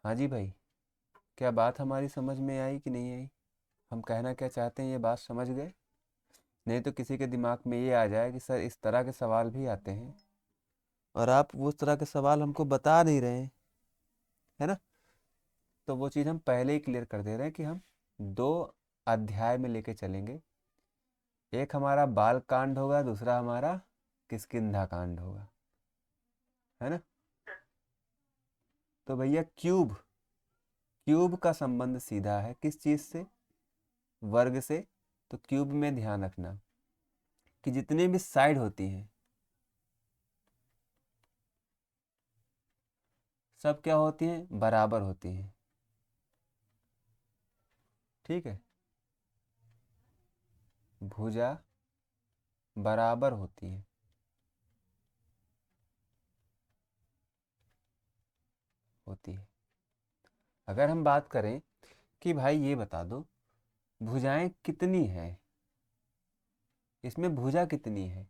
हाँ जी भाई, क्या बात हमारी समझ में आई कि नहीं आई? हम कहना क्या चाहते हैं ये बात समझ गए? नहीं तो किसी के दिमाग में ये आ जाए कि सर इस तरह के सवाल भी आते हैं और आप उस तरह के सवाल हमको बता नहीं रहे हैं, है ना? तो वो चीज़ हम पहले ही क्लियर कर दे रहे हैं कि हम दो अध्याय में लेके चलेंगे। एक हमारा बाल कांड होगा, दूसरा हमारा किष्किंधा कांड होगा, है ना? तो भैया क्यूब क्यूब का संबंध सीधा है किस चीज़ से? वर्ग से। तो क्यूब में ध्यान रखना कि जितने भी साइड होती हैं सब क्या होती हैं? बराबर होती हैं। ठीक है, भुजा बराबर होती है। होती है। अगर हम बात करें कि भाई ये बता दो भुजाएं कितनी हैं, इसमें भुजा कितनी है,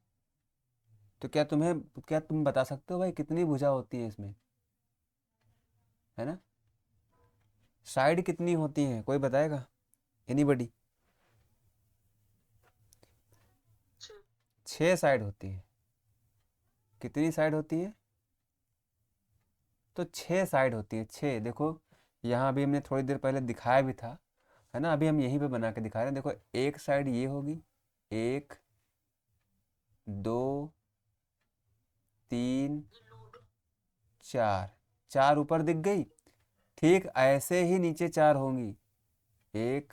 तो क्या तुम बता सकते हो भाई कितनी भुजा होती है इसमें? है ना? साइड कितनी होती हैं, कोई बताएगा? एनीबडी? 6 साइड होती हैं। कितनी साइड होती हैं? तो 6 साइड होती हैं, 6। देखो यहाँ अभी हमने थोड़ी देर पहले दिखाया भी था, है ना? अभी हम यहीं पे बना के दिखा रहे हैं। देखो एक साइड ये होगी, एक, दो, तीन, चार। चार ऊपर दिख गई। ठीक ऐसे ही नीचे चार होंगी, एक,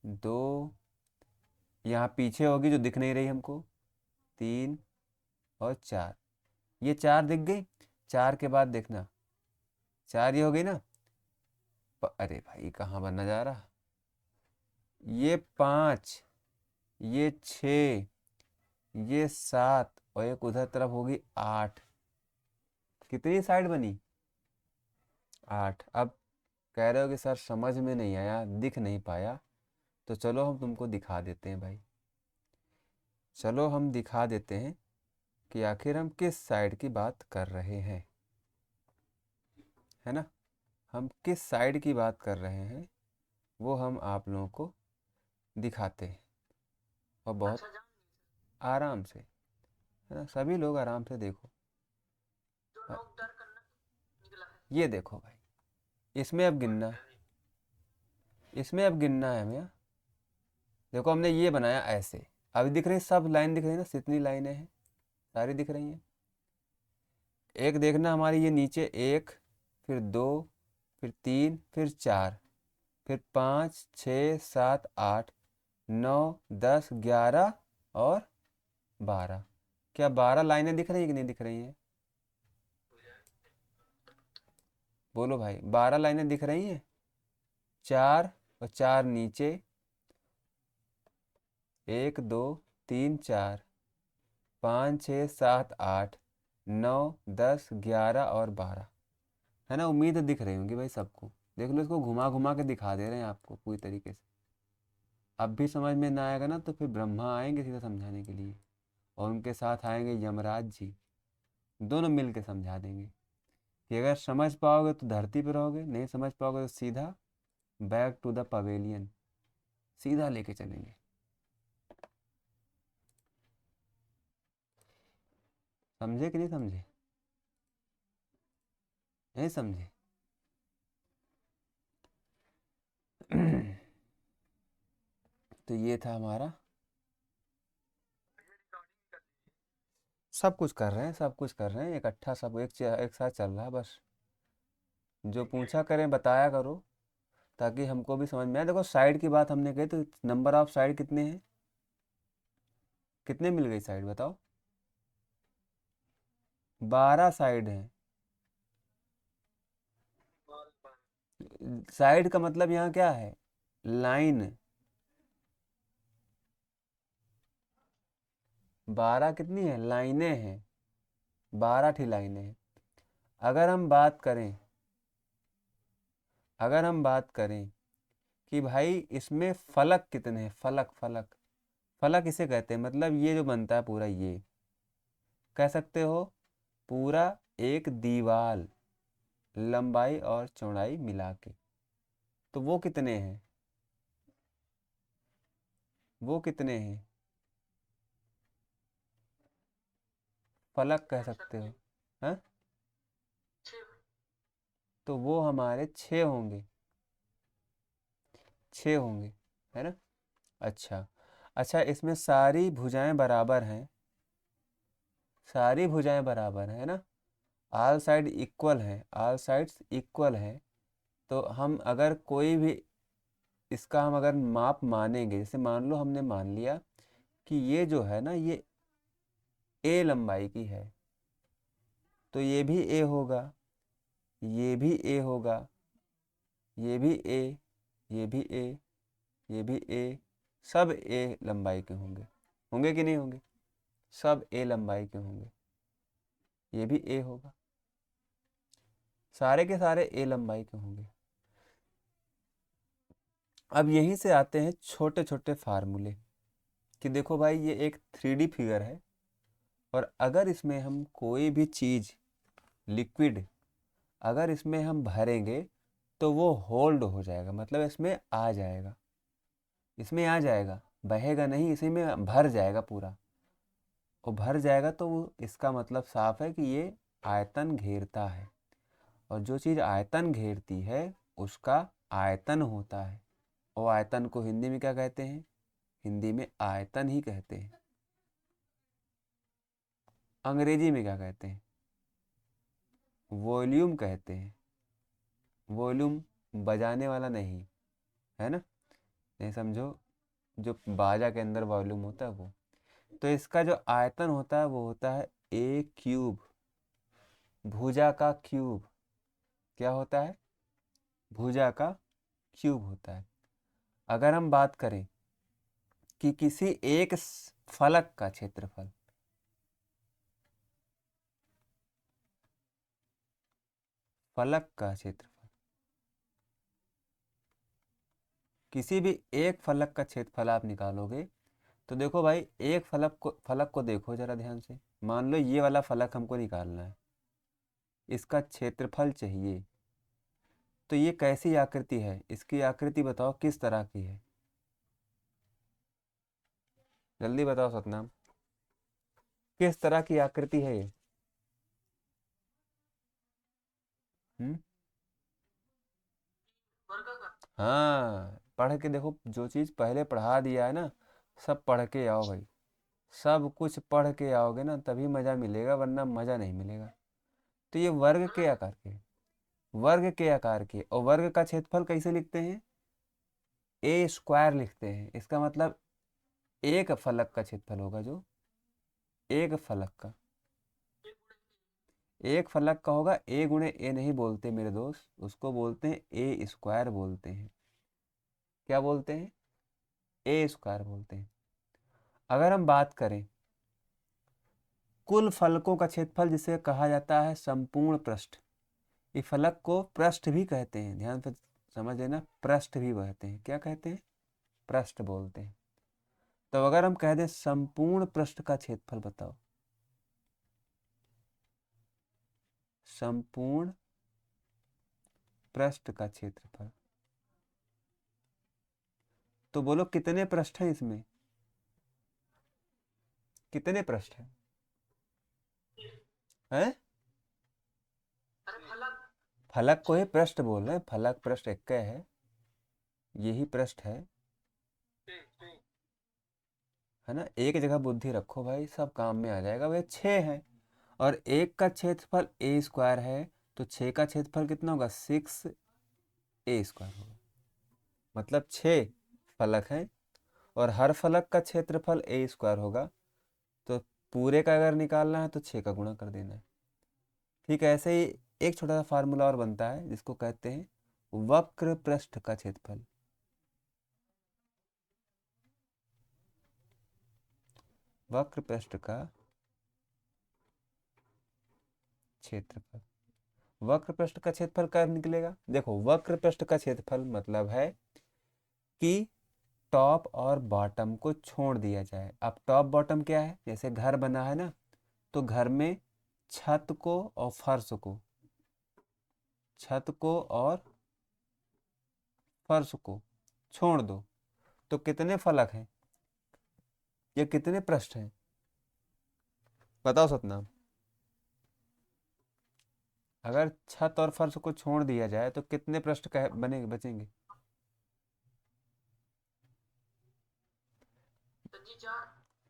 दो, यहाँ पीछे होगी जो दिख नहीं रही हमको, तीन और चार। ये चार दिख गई। चार के बाद देखना, चार ये हो गई ना। अरे भाई कहाँ बनना जा रहा, ये पाँच, ये छः, ये सात और एक उधर तरफ होगी आठ। कितनी साइड बनी? आठ। अब कह रहे हो कि सर समझ में नहीं आया, दिख नहीं पाया, तो चलो हम तुमको दिखा देते हैं भाई। चलो हम दिखा देते हैं कि आखिर हम किस साइड की बात कर रहे हैं, है ना? हम किस साइड की बात कर रहे हैं वो हम आप लोगों को दिखाते हैं, और बहुत आराम से, है ना? सभी लोग आराम से देखो। ये देखो भाई, इसमें अब गिनना है, इसमें अब गिनना है हमें। देखो हमने ये बनाया ऐसे, अभी दिख रही सब लाइन दिख रही है ना, कितनी लाइनें हैं? सारी दिख रही हैं। एक देखना हमारी ये नीचे, एक, फिर दो, फिर तीन, फिर चार, फिर पाँच, छः, सात, आठ, नौ, 10, 11 और 12। क्या 12 लाइनें दिख रही हैं कि नहीं दिख रही हैं? बोलो भाई, 12 लाइनें दिख रही हैं। चार और चार नीचे, एक, दो, तीन, चार, पाँच, छः, सात, आठ, नौ, 10, 11 और 12, है ना? उम्मीद है दिख रही होंगी भाई सबको। देख लो, इसको घुमा घुमा के दिखा दे रहे हैं आपको पूरी तरीके से। अब भी समझ में ना आएगा ना तो फिर ब्रह्मा आएंगे सीधा समझाने के लिए, और उनके साथ आएंगे यमराज जी, दोनों मिल के समझा देंगे कि अगर समझ पाओगे तो धरती पर रहोगे, नहीं समझ पाओगे तो सीधा बैक टू द पवेलियन, सीधा लेके चलेंगे। समझे कि नहीं समझे? नहीं समझे? तो ये था हमारा, सब कुछ कर रहे हैं, सब कुछ कर रहे हैं इकट्ठा, सब एक साथ चल रहा है बस। जो पूछा करें बताया करो ताकि हमको भी समझ में आए। देखो साइड की बात हमने कही तो नंबर ऑफ साइड कितने हैं? कितने मिल गई साइड बताओ? 12 साइड हैं। साइड का मतलब यहाँ क्या है? लाइन। 12 कितनी है? लाइनें हैं। 12 ठी लाइनें हैं। अगर हम बात करें, अगर हम बात करें कि भाई इसमें फलक कितने हैं, फलक, फलक, फलक इसे कहते हैं, मतलब ये जो बनता है पूरा, ये कह सकते हो पूरा एक दीवाल, लंबाई और चौड़ाई मिला के। तो वो कितने हैं, वो कितने हैं? फलक कह सकते हो। हाँ, तो वो हमारे 6 होंगे, 6 होंगे, है ना। अच्छा, अच्छा, इसमें सारी भुजाएं बराबर हैं, सारी भुजाएं बराबर हैं, है ना। ऑल साइड इक्वल है, ऑल साइड्स इक्वल है। तो हम अगर कोई भी इसका हम अगर माप मानेंगे, जैसे मान लो हमने मान लिया कि ये जो है ना ये ए लंबाई की है, तो ये भी ए होगा, ये भी ए होगा, ये भी ए, ये भी ए, ये भी ए, सब ए लंबाई के होंगे, होंगे कि नहीं होंगे? सब ए लंबाई के होंगे, ये भी ए होगा, सारे के सारे ए लंबाई के होंगे। अब यहीं से आते हैं छोटे छोटे फार्मूले कि देखो भाई ये एक 3D फिगर है, और अगर इसमें हम कोई भी चीज़ लिक्विड अगर इसमें हम भरेंगे तो वो होल्ड हो जाएगा, मतलब इसमें आ जाएगा, इसमें आ जाएगा, बहेगा नहीं, इसी में भर जाएगा पूरा। और भर जाएगा तो वो इसका मतलब साफ है कि ये आयतन घेरता है, और जो चीज़ आयतन घेरती है उसका आयतन होता है। और आयतन को हिंदी में क्या कहते हैं? हिंदी में आयतन ही कहते हैं। अंग्रेजी में क्या कहते हैं? वॉल्यूम कहते हैं। वॉल्यूम बजाने वाला नहीं, है ना, नहीं समझो, जो बाजा के अंदर वॉल्यूम होता है वो। तो इसका जो आयतन होता है वो होता है ए क्यूब, भुजा का क्यूब। क्या होता है? भुजा का क्यूब होता है। अगर हम बात करें कि किसी एक फलक का क्षेत्रफल, फलक का क्षेत्रफल, किसी भी एक फलक का क्षेत्रफल आप निकालोगे, तो देखो भाई एक फलक को देखो जरा ध्यान से। मान लो ये वाला फलक हमको निकालना है, इसका क्षेत्रफल चाहिए। तो ये कैसी आकृति है, इसकी आकृति बताओ किस तरह की है, जल्दी बताओ सतनाम, किस तरह की आकृति है ये? हम्म, हाँ, पढ़ के देखो, जो चीज़ पहले पढ़ा दिया है ना, सब पढ़ के आओ भाई, सब कुछ पढ़ के आओगे ना तभी मज़ा मिलेगा, वरना मज़ा नहीं मिलेगा। तो ये वर्ग के आकार के, वर्ग के आकार के, और वर्ग का क्षेत्रफल कैसे लिखते हैं? ए स्क्वायर लिखते हैं। इसका मतलब एक फलक का क्षेत्रफल होगा, जो एक फलक का, एक फलक का होगा। ए गुणे ए नहीं बोलते मेरे दोस्त, उसको बोलते हैं ए स्क्वायर बोलते हैं। क्या बोलते हैं? ए स्क्वायर बोलते हैं। अगर हम बात करें कुल फलकों का क्षेत्रफल, जिसे कहा जाता है संपूर्ण पृष्ठ, ये फलक को पृष्ठ भी कहते हैं, ध्यान से समझ लेना, पृष्ठ भी कहते हैं। क्या कहते हैं? पृष्ठ बोलते हैं। तो अगर हम कह दें संपूर्ण पृष्ठ का क्षेत्रफल बताओ, संपूर्ण पृष्ठ का क्षेत्रफल, तो बोलो कितने पृष्ठ हैं इसमें, कितने पृष्ठ हैं? हैं? फलक को ही पृष्ठ बोल रहे हैं, फलक पृष्ठ एक है, यही पृष्ठ है ना। एक जगह बुद्धि रखो भाई, सब काम में आ जाएगा। भाई 6 है, और एक का क्षेत्रफल ए स्क्वायर है, तो 6 का क्षेत्रफल कितना होगा? 6 ए स्क्वायर होगा। मतलब 6 फलक हैं, और हर फलक का क्षेत्रफल ए स्क्वायर होगा। तो पूरे का अगर निकालना है तो 6 का गुणा कर देना है। ठीक है, ऐसे ही एक छोटा सा फार्मूला और बनता है जिसको कहते हैं वक्र पृष्ठ का क्षेत्रफल। वक्र पृष्ठ का क्षेत्रफल, वक्र पृष्ठ का क्षेत्रफल कब निकलेगा? देखो, वक्र पृष्ठ का क्षेत्रफल मतलब है कि टॉप और बॉटम को छोड़ दिया जाए। अब टॉप बॉटम क्या है? जैसे घर बना है ना, तो घर में छत को और फर्श को छत को और फर्श को छोड़ दो, तो कितने फलक हैं या कितने पृष्ठ हैं? बताओ सतनाम। अगर छत और फर्श को छोड़ दिया जाए तो कितने पृष्ठ बनेंगे, बचेंगे?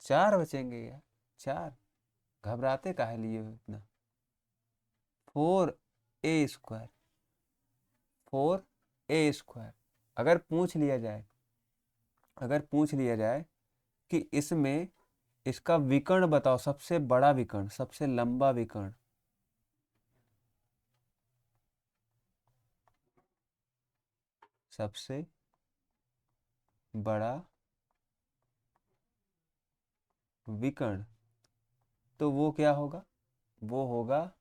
चार बचेंगे यार, चार। घबराते काहे लिए हो इतना? 4a²। 4a²। अगर पूछ लिया जाए, अगर पूछ लिया जाए कि इसमें इसका विकर्ण बताओ, सबसे बड़ा विकर्ण, सबसे लंबा विकर्ण। सबसे बड़ा विकर्ण, तो वो क्या होगा? वो होगा,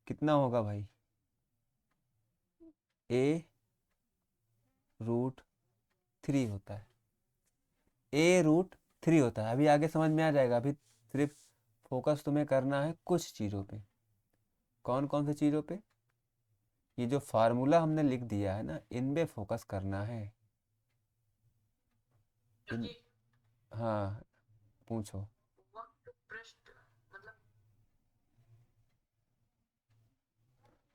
कितना होगा भाई? a√3 होता है। a√3 होता है। अभी आगे समझ में आ जाएगा, अभी सिर्फ फोकस तुम्हें करना है कुछ चीज़ों पे। कौन कौन सी चीज़ों पे? ये जो फार्मूला हमने लिख दिया है ना, इन पे फोकस करना है। इन हाँ, पूछो।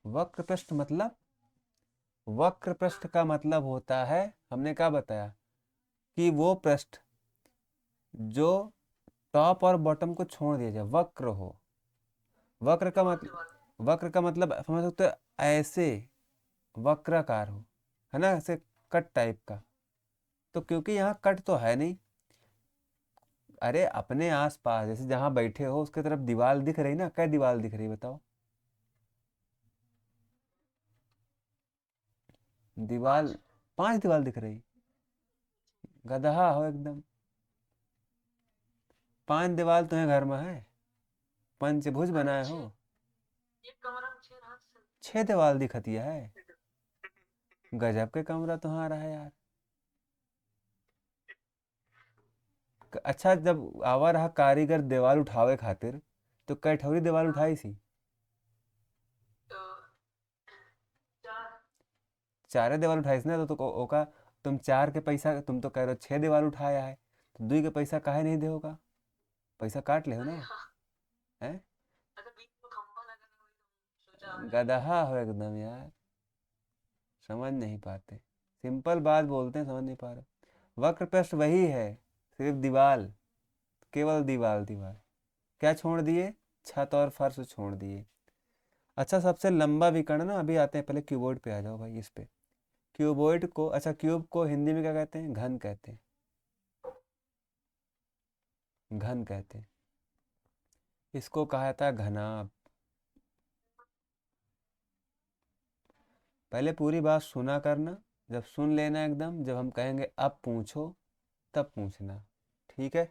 वक्र पृष्ठ मतलब, वक्र पृष्ठ का मतलब होता है, हमने क्या बताया, कि वो पृष्ठ जो टॉप और बॉटम को छोड़ दिया जाए, वक्र हो। वक्र का मतलब, वक्र का मतलब समझ सकते हो, ऐसे वक्राकार हो, है ना, ऐसे कट टाइप का। तो क्योंकि यहाँ कट तो है नहीं, अरे अपने आसपास जैसे जहाँ बैठे हो उसके तरफ दीवार दिख रही ना, क्या दीवार दिख रही बताओ? दीवार, 5 दीवार दिख रही? गधा हो एकदम। 5 दीवार तुम्हें घर में है? पंचभुज बनाए हो? 6 दीवार दिखती है? गजब के कमरा तुम्हारा है यार। अच्छा, जब आवा रहा कारीगर दीवार उठावे खातिर, तो कई ठौरी दीवार उठाई सी? चारे दीवार उठाई सी ना, तो ओका तुम चार के पैसा, तुम तो कह रहे हो 6 दीवार उठाया है, तो 2 के पैसा काहे नहीं दे होगा? पैसा काट ले हो ना, है? गदहा हो एकदम यार, समझ नहीं पाते। सिंपल बात बोलते हैं, समझ नहीं पा रहे। वक्र पृष्ठ वही है, सिर्फ दीवार, केवल दीवार दीवार। क्या छोड़ दिए? छत और फर्श छोड़ दिए। अच्छा, सबसे लंबा विकर्ण ना, अभी आते हैं, पहले क्यूबॉइड पे आ जाओ भाई, इस पे। क्यूबॉइड को, अच्छा क्यूब को हिंदी में क्या कहते हैं? घन कहते हैं, घन कहते हैं। इसको कहा जाता है घनाभ। पहले पूरी बात सुना करना, जब सुन लेना एकदम, जब हम कहेंगे अब पूछो, तब पूछना, ठीक है?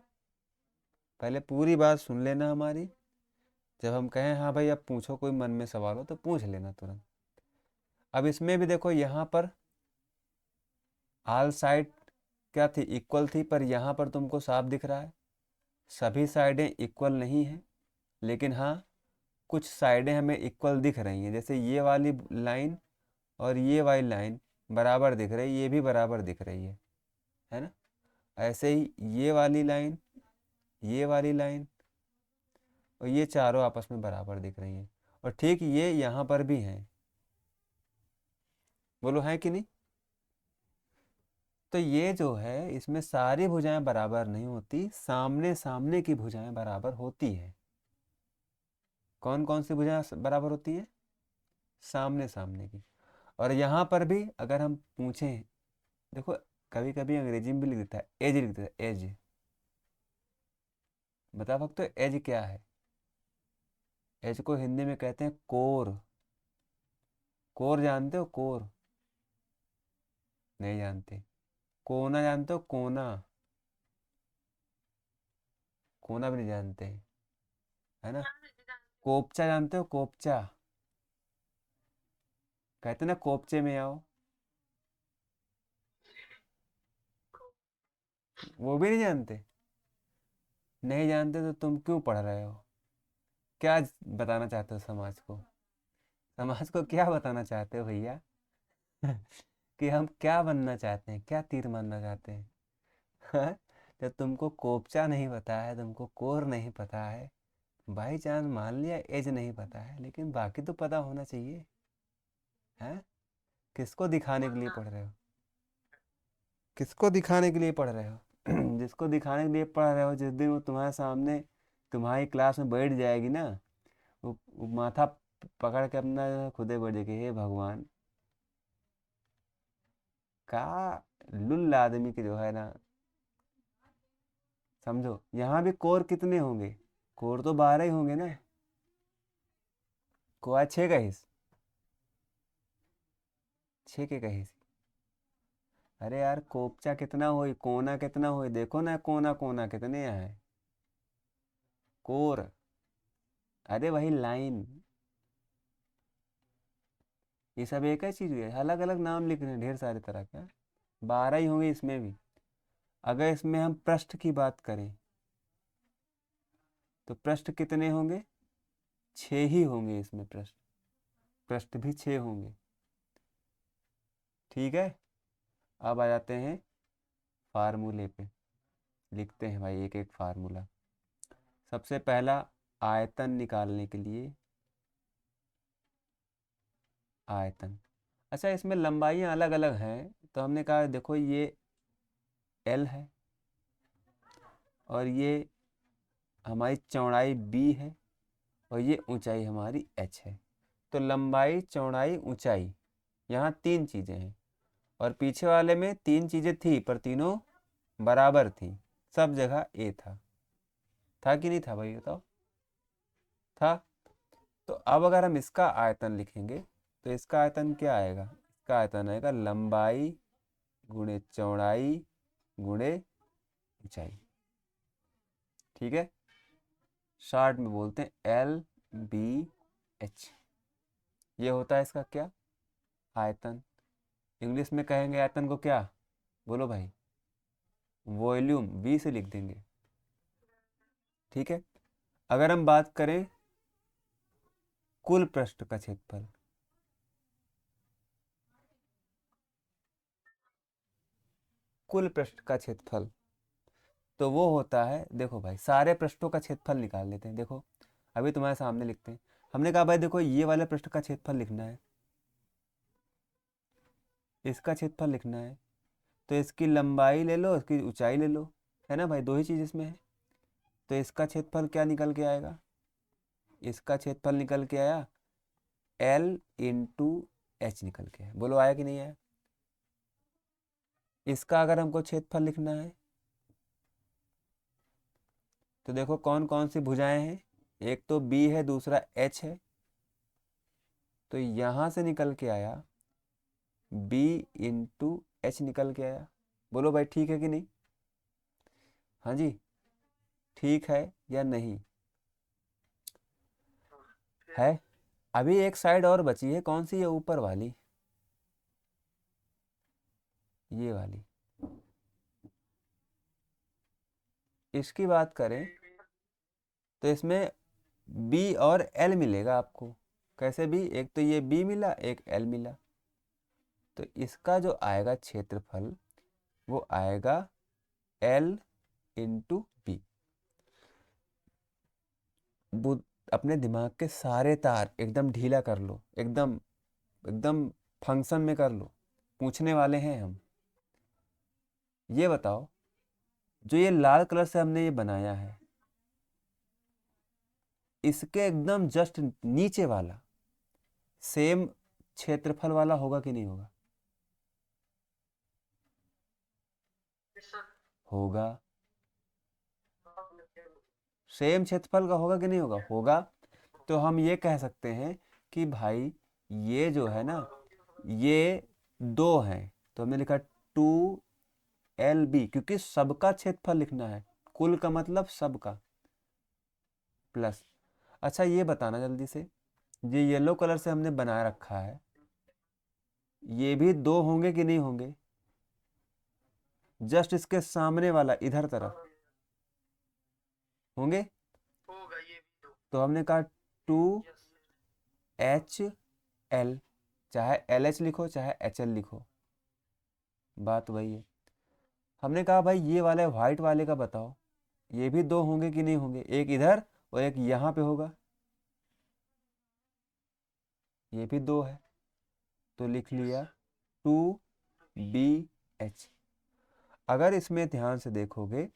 पहले पूरी बात सुन लेना हमारी, जब हम कहें हाँ भाई अब पूछो, कोई मन में सवाल हो तो पूछ लेना तुरंत। अब इसमें भी देखो, यहाँ पर ऑल साइड क्या थी? इक्वल थी, पर यहाँ पर तुमको साफ दिख रहा है सभी साइडें इक्वल नहीं हैं, लेकिन हाँ कुछ साइडें हमें इक्वल दिख रही हैं। जैसे ये वाली लाइन और ये वाली लाइन बराबर दिख रही है, ये भी बराबर दिख रही है ना? ऐसे ही ये वाली लाइन, ये वाली लाइन और ये चारों आपस में बराबर दिख रही हैं, और ठीक ये यहाँ पर भी हैं। बोलो है कि नहीं? तो ये जो है, इसमें सारी भुजाएं बराबर नहीं होती, सामने सामने की भुजाएं बराबर होती हैं। कौन कौन सी भुजाएं बराबर होती हैं? सामने सामने की। और यहाँ पर भी अगर हम पूछें, देखो कभी कभी अंग्रेजी में भी लिख देता है एज, लिख देता है एज। बता सकते हो एज क्या है? एज को हिंदी में कहते हैं कोर। कोर जानते हो? कोर नहीं जानते? कोना जानते हो? कोना, कोना भी नहीं जानते, है ना? कोपचा जानते हो? कोपचा, कहते ना कोपचे में आओ, वो भी नहीं जानते? नहीं जानते तो तुम क्यों पढ़ रहे हो? क्या बताना चाहते हो समाज को? समाज को क्या बताना चाहते हो भैया? कि हम क्या बनना चाहते हैं, क्या तीर मारना चाहते हैं? हाँ? जब तुमको कोपचा नहीं पता है, तुमको कोर नहीं पता है, बाई चांस मान लिया एज नहीं पता है, लेकिन बाकी तो पता होना चाहिए। हैं? किसको दिखाने के लिए पढ़ रहे हो? किसको दिखाने के लिए पढ़ रहे हो? जिसको दिखाने के लिए पढ़ रहे हो, जिस दिन वो तुम्हारे सामने तुम्हारी क्लास में बैठ जाएगी ना, वो माथा पकड़ के अपना खुदे बैठ जाएगी, हे भगवान। का लुल्ला आदमी के जो है ना, समझो यहाँ भी कोर कितने होंगे? कोर तो 12 ही होंगे ना। कोआ 6 का हिस्सा, 6 के का हिस्सा। अरे यार कोपचा कितना होई, कोना कितना होई, देखो ना कोना कोना कितने यहाँ है। कोर, अरे वही लाइन। ये सब एक ही चीज है, अलग अलग नाम लिख रहे हैं ढेर सारे तरह का। 12 ही होंगे इसमें भी। अगर इसमें हम पृष्ठ की बात करें तो पृष्ठ कितने होंगे? 6 ही होंगे इसमें पृष्ठ। पृष्ठ भी 6 होंगे। ठीक है। अब आ जाते हैं फार्मूले पे। लिखते हैं भाई एक एक फार्मूला। सबसे पहला, आयतन निकालने के लिए आयतन। अच्छा, इसमें लंबाइयाँ अलग अलग हैं, तो हमने कहा देखो ये L है और ये हमारी चौड़ाई B है और ये ऊंचाई हमारी H है। तो लंबाई, चौड़ाई, ऊंचाई, यहाँ 3 चीज़ें हैं। और पीछे वाले में 3 चीज़ें थी पर तीनों बराबर थी। सब जगह A था कि नहीं था भाई बताओ? था। तो अब अगर हम इसका आयतन लिखेंगे तो इसका आयतन क्या आएगा? इसका आयतन आएगा लंबाई गुणे चौड़ाई गुणे ऊंचाई। ठीक है। शॉर्ट में बोलते हैं LBH। ये होता है इसका क्या? आयतन। इंग्लिश में कहेंगे आयतन को क्या? बोलो भाई। वॉल्यूम, V से लिख देंगे। ठीक है। अगर हम बात करें कुल पृष्ठ का क्षेत्रफल, कुल पृष्ठ का क्षेत्रफल, तो वो होता है, देखो भाई सारे पृष्ठों का क्षेत्रफल निकाल लेते हैं। देखो अभी तुम्हारे सामने लिखते हैं। हमने कहा भाई देखो ये वाले पृष्ठ का क्षेत्रफल लिखना है, इसका क्षेत्रफल लिखना है, तो इसकी लंबाई ले लो, इसकी ऊंचाई ले लो, है ना भाई, दो ही चीज़ इसमें है। तो इसका क्षेत्रफल क्या निकल के आएगा? इसका क्षेत्रफल निकल के आया L/H निकल के आया। बोलो आया कि नहीं आया? इसका अगर हमको क्षेत्रफल लिखना है तो देखो कौन कौन सी भुजाएं हैं। एक तो B है, दूसरा H है। तो यहाँ से निकल के आया B/H निकल के आया। बोलो भाई ठीक है कि नहीं? हाँ जी, ठीक है या नहीं? है। अभी एक साइड और बची है, कौन सी? ये ऊपर वाली, ये वाली। इसकी बात करें तो इसमें B और L मिलेगा आपको। कैसे भी? एक तो ये B मिला, एक L मिला। तो इसका जो आएगा क्षेत्रफल वो आएगा L/B। अपने दिमाग के सारे तार एकदम ढीला कर लो, एकदम एकदम फंक्शन में कर लो। पूछने वाले हैं हम। ये बताओ, जो ये लाल कलर से हमने ये बनाया है, इसके एकदम जस्ट नीचे वाला सेम क्षेत्रफल वाला होगा कि नहीं होगा? होगा। सेम क्षेत्रफल का होगा कि नहीं होगा? होगा। तो हम ये कह सकते हैं कि भाई ये जो है ना, ये दो हैं, तो हमने लिखा 2LB, क्योंकि सबका क्षेत्रफल लिखना है। कुल का मतलब सबका, प्लस। अच्छा ये बताना जल्दी से, ये येलो कलर से हमने बना रखा है, ये भी दो होंगे कि नहीं होंगे? जस्ट इसके सामने वाला इधर तरफ होंगे। तो हमने कहा 2H एल, चाहे एल एच लिखो चाहे एच एल लिखो, बात वही है। हमने कहा भाई ये वाले व्हाइट वाले का बताओ, ये भी दो होंगे कि नहीं होंगे, एक इधर और एक यहाँ पे होगा, ये भी दो है, तो लिख लिया 2BH। अगर इसमें ध्यान से देखोगे,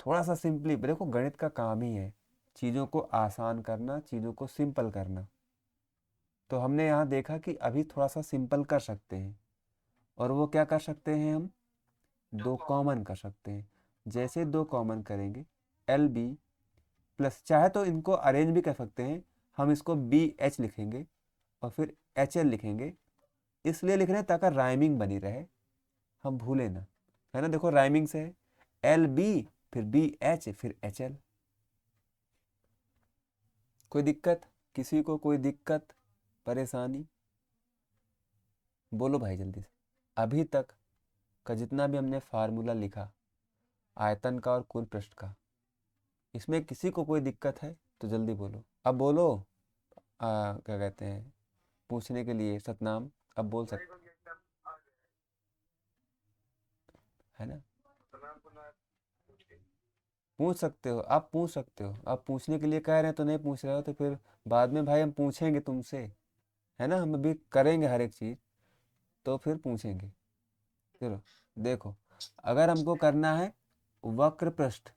थोड़ा सा सिंपली देखो, गणित का काम ही है चीज़ों को आसान करना, चीज़ों को सिंपल करना। तो हमने यहाँ देखा कि अभी थोड़ा सा सिंपल कर सकते हैं, और वो क्या कर सकते हैं, हम दो कॉमन कर सकते हैं। जैसे दो कॉमन करेंगे, एल बी प्लस, चाहे तो इनको अरेंज भी कर सकते हैं, हम इसको बी एच लिखेंगे और फिर एच एल लिखेंगे, इसलिए लिख रहे हैं ताकि राइमिंग बनी रहे, हम भूले ना, है ना। देखो राइमिंग से है, एल बी फिर बी एच फिर एच एल। कोई दिक्कत, किसी को कोई दिक्कत परेशानी, बोलो भाई जल्दी से। अभी तक का जितना भी हमने फार्मूला लिखा आयतन का और कुल पृष्ठ का, इसमें किसी को कोई दिक्कत है तो जल्दी बोलो, अब बोलो। क्या कहते हैं, पूछने के लिए सतनाम, अब बोल सकते, है ना। पूछ सकते हो, आप पूछ सकते हो, आप पूछने के लिए कह रहे हैं तो नहीं पूछ रहे हो तो फिर बाद में भाई हम पूछेंगे तुमसे, है ना, हम अभी करेंगे हर एक चीज़, तो फिर पूछेंगे। चलो देखो, अगर हमको करना है वक्र पृष्ठ,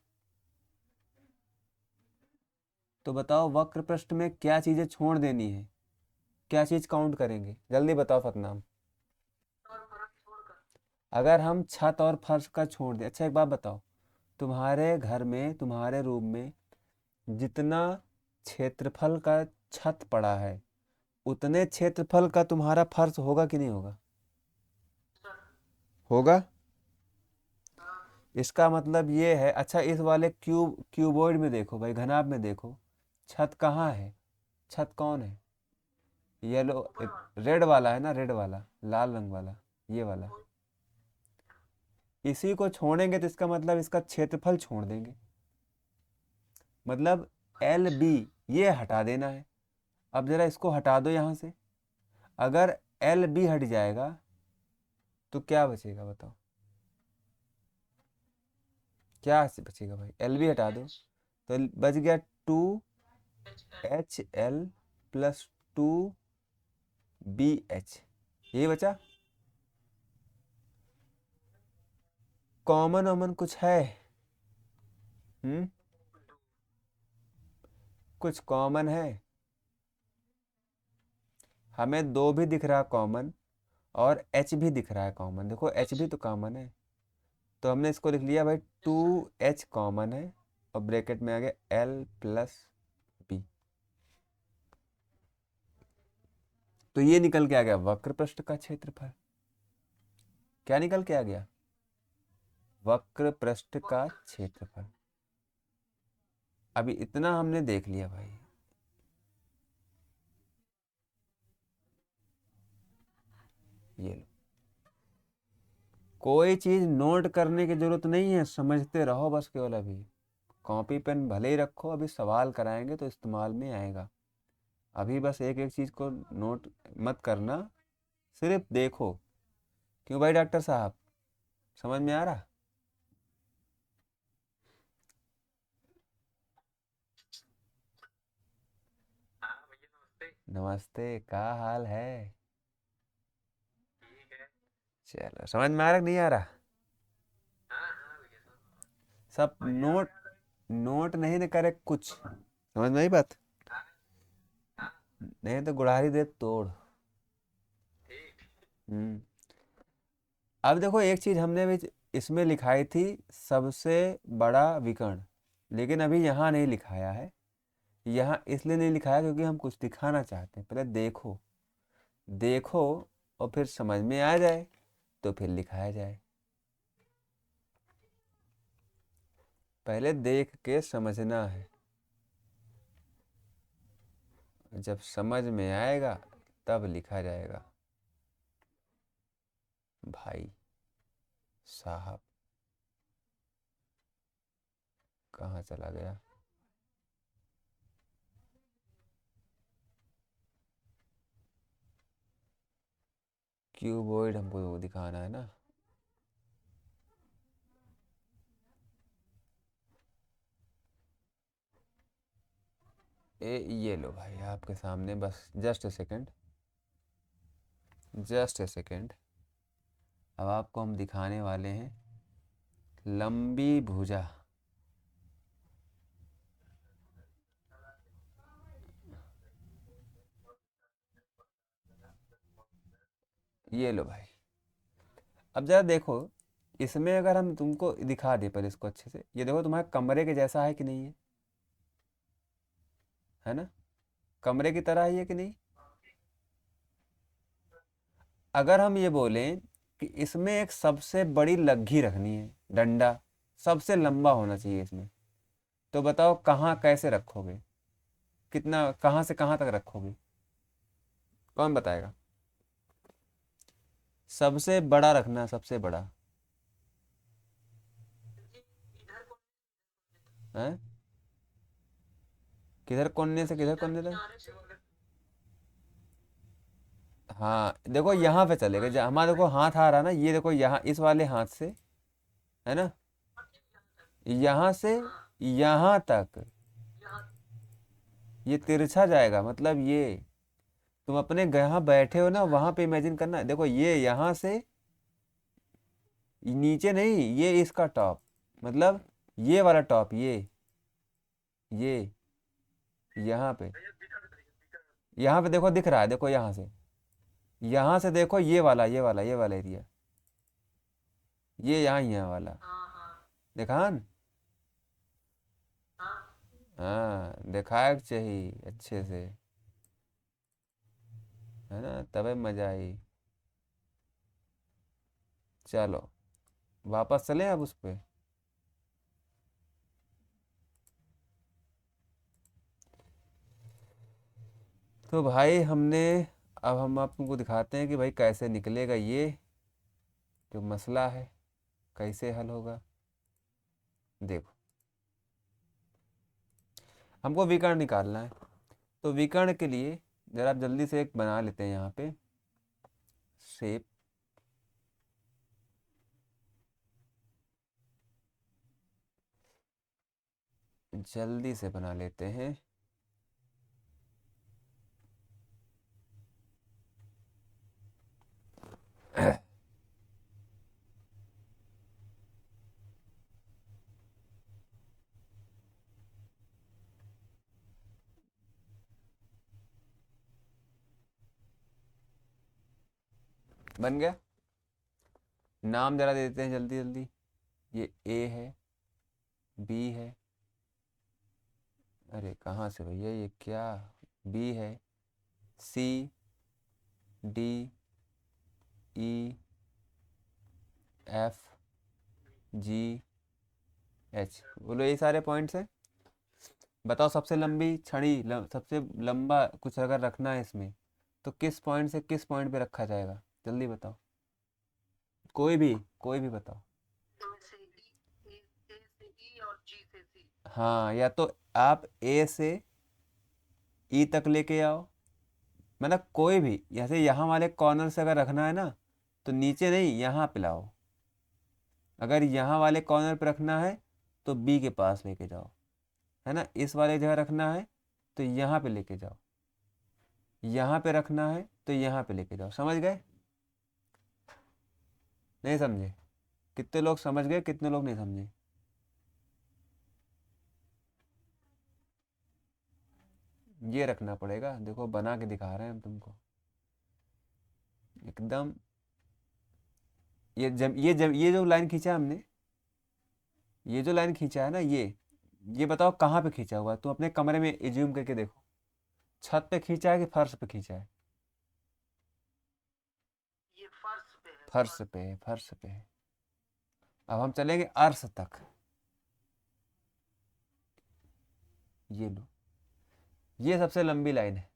तो बताओ वक्र पृष्ठ में क्या चीज़ें छोड़ देनी है, क्या चीज़ काउंट करेंगे, जल्दी बताओ सतनाम। अगर हम छत और फर्श का छोड़ दें, अच्छा एक बात बताओ, तुम्हारे घर में, तुम्हारे रूम में जितना क्षेत्रफल का छत पड़ा है, उतने क्षेत्रफल का तुम्हारा फर्श होगा कि नहीं होगा, होगा। इसका मतलब ये है, अच्छा इस वाले क्यूबॉइड में देखो भाई, घनाभ में देखो, छत कहाँ है, छत कौन है, येलो, रेड वाला है ना, रेड वाला, लाल रंग वाला, ये वाला। इसी को छोड़ेंगे तो इसका मतलब इसका क्षेत्रफल छोड़ देंगे, मतलब एल बी, ये हटा देना है। अब जरा इसको हटा दो यहाँ से, अगर एल बी हट जाएगा तो क्या बचेगा बताओ, क्या बचेगा भाई, एल बी हटा दो तो बच गया 2HL प्लस 2BH, यही बचा। कॉमन वॉमन कुछ है, हम्म, कुछ कॉमन है, हमें दो भी दिख रहा है कॉमन, और एच भी दिख रहा है कॉमन, देखो एच भी तो कॉमन है, तो हमने इसको लिख लिया भाई 2H कॉमन है, और ब्रैकेट में आ गया L प्लस बी। तो ये निकल के आ गया वक्र पृष्ठ का क्षेत्रफल, क्या निकल के आ गया, वक्र पृष्ठ का क्षेत्रफल। अभी इतना हमने देख लिया भाई, ये लो, कोई चीज नोट करने की जरूरत नहीं है, समझते रहो बस केवल। अभी कॉपी पेन भले ही रखो, अभी सवाल कराएंगे तो इस्तेमाल में आएगा, अभी बस एक एक चीज को नोट मत करना, सिर्फ देखो। क्यों भाई डॉक्टर साहब, समझ में आ रहा। नमस्ते, क्या हाल है, चलो समझ में आ रहा कि नहीं आ रहा, सब नोट, नोट नहीं न करे कुछ, समझ में आई बात, नहीं तो गुड़ारी दे तोड़। हम्म। अब देखो एक चीज हमने भी इसमें लिखाई थी, सबसे बड़ा विकर्ण, लेकिन अभी यहाँ नहीं लिखाया है, यहाँ इसलिए नहीं लिखाया क्योंकि हम कुछ दिखाना चाहते हैं, पहले देखो, देखो और फिर समझ में आ जाए तो फिर लिखाया जाए, पहले देख के समझना है, जब समझ में आएगा तब लिखा जाएगा भाई साहब। कहाँ चला गया, क्यूबॉइड हमको वो दिखाना है ना। ये लो भाई आपके सामने, बस just a second, just a second. अब आपको हम दिखाने वाले हैं लंबी भुजा। ये लो भाई, अब जरा देखो, इसमें अगर हम तुमको दिखा दे पर इसको अच्छे से, ये देखो तुम्हारे कमरे के जैसा है कि नहीं है ना? कमरे की तरह ही है कि नहीं? अगर हम ये बोलें कि इसमें एक सबसे बड़ी लग्गी रखनी है, डंडा सबसे लंबा होना चाहिए इसमें, तो बताओ कहाँ कैसे रखोगे, कितना, कहाँ से कहाँ तक रखोगे? कौन बताएगा? सबसे बड़ा रखना, सबसे बड़ा है। किधर कोने से किधर कोने तक? हाँ देखो यहाँ पे चलेगा, जहाँ हमारा देखो हाथ आ रहा ना, ये देखो यहाँ इस वाले हाथ से, है ना, यहाँ से यहाँ तक ये तिरछा जाएगा, मतलब ये तुम अपने यहाँ बैठे हो ना, वहां पे इमेजिन करना, देखो ये यहाँ से नीचे नहीं, ये इसका टॉप, मतलब ये वाला टॉप, ये यहाँ पे देखो दिख रहा है, देखो यहाँ से देखो, ये वाला एरिया, ये यहाँ वाला, देखा न? हाँ देखा चाहिए अच्छे से, है ना, तबे मजा आई। चलो वापस चले अब उस पे। तो भाई हमने, अब हम आपको दिखाते हैं कि भाई कैसे निकलेगा ये जो मसला है, कैसे हल होगा। देखो हमको विकर्ण निकालना है, तो विकर्ण के लिए जरा आप जल्दी से एक बना लेते हैं यहाँ पे शेप। जल्दी से बना लेते हैं। बन गया। नाम जरा दे देते हैं जल्दी जल्दी। ये ए है, बी है, अरे कहाँ से भैया ये क्या, बी है, सी, डी, ई, एफ, जी, एच, बोलो ये सारे पॉइंट्स हैं। बताओ सबसे लंबी छड़ी, सबसे लंबा कुछ अगर रखना है इसमें, तो किस पॉइंट से किस पॉइंट पे रखा जाएगा? जल्दी बताओ, कोई भी बताओ। हाँ, या तो आप ए से ई तक लेके आओ, मतलब कोई भी, जैसे यहाँ वाले कॉर्नर से अगर रखना है ना, तो नीचे नहीं यहाँ पे लाओ। अगर यहाँ वाले कॉर्नर पे रखना है तो बी के पास लेके जाओ, है ना, इस वाले जगह रखना है तो यहाँ पे लेके जाओ, यहाँ पे रखना है तो यहाँ पे लेके जाओ। समझ गए? नहीं समझे? कितने लोग समझ गए, कितने लोग नहीं समझे? ये रखना पड़ेगा, देखो बना के दिखा रहे हैं हम तुमको एकदम। ये जो लाइन खींचा हमने, ये जो लाइन खींचा है ना, ये बताओ कहाँ पे खींचा हुआ है? तुम अपने कमरे में एज्यूम करके देखो, छत पे खींचा है कि फर्श पे खींचा है? फर्श पे है। अब हम चलेंगे अर्श तक। ये लो, ये सबसे लंबी लाइन है,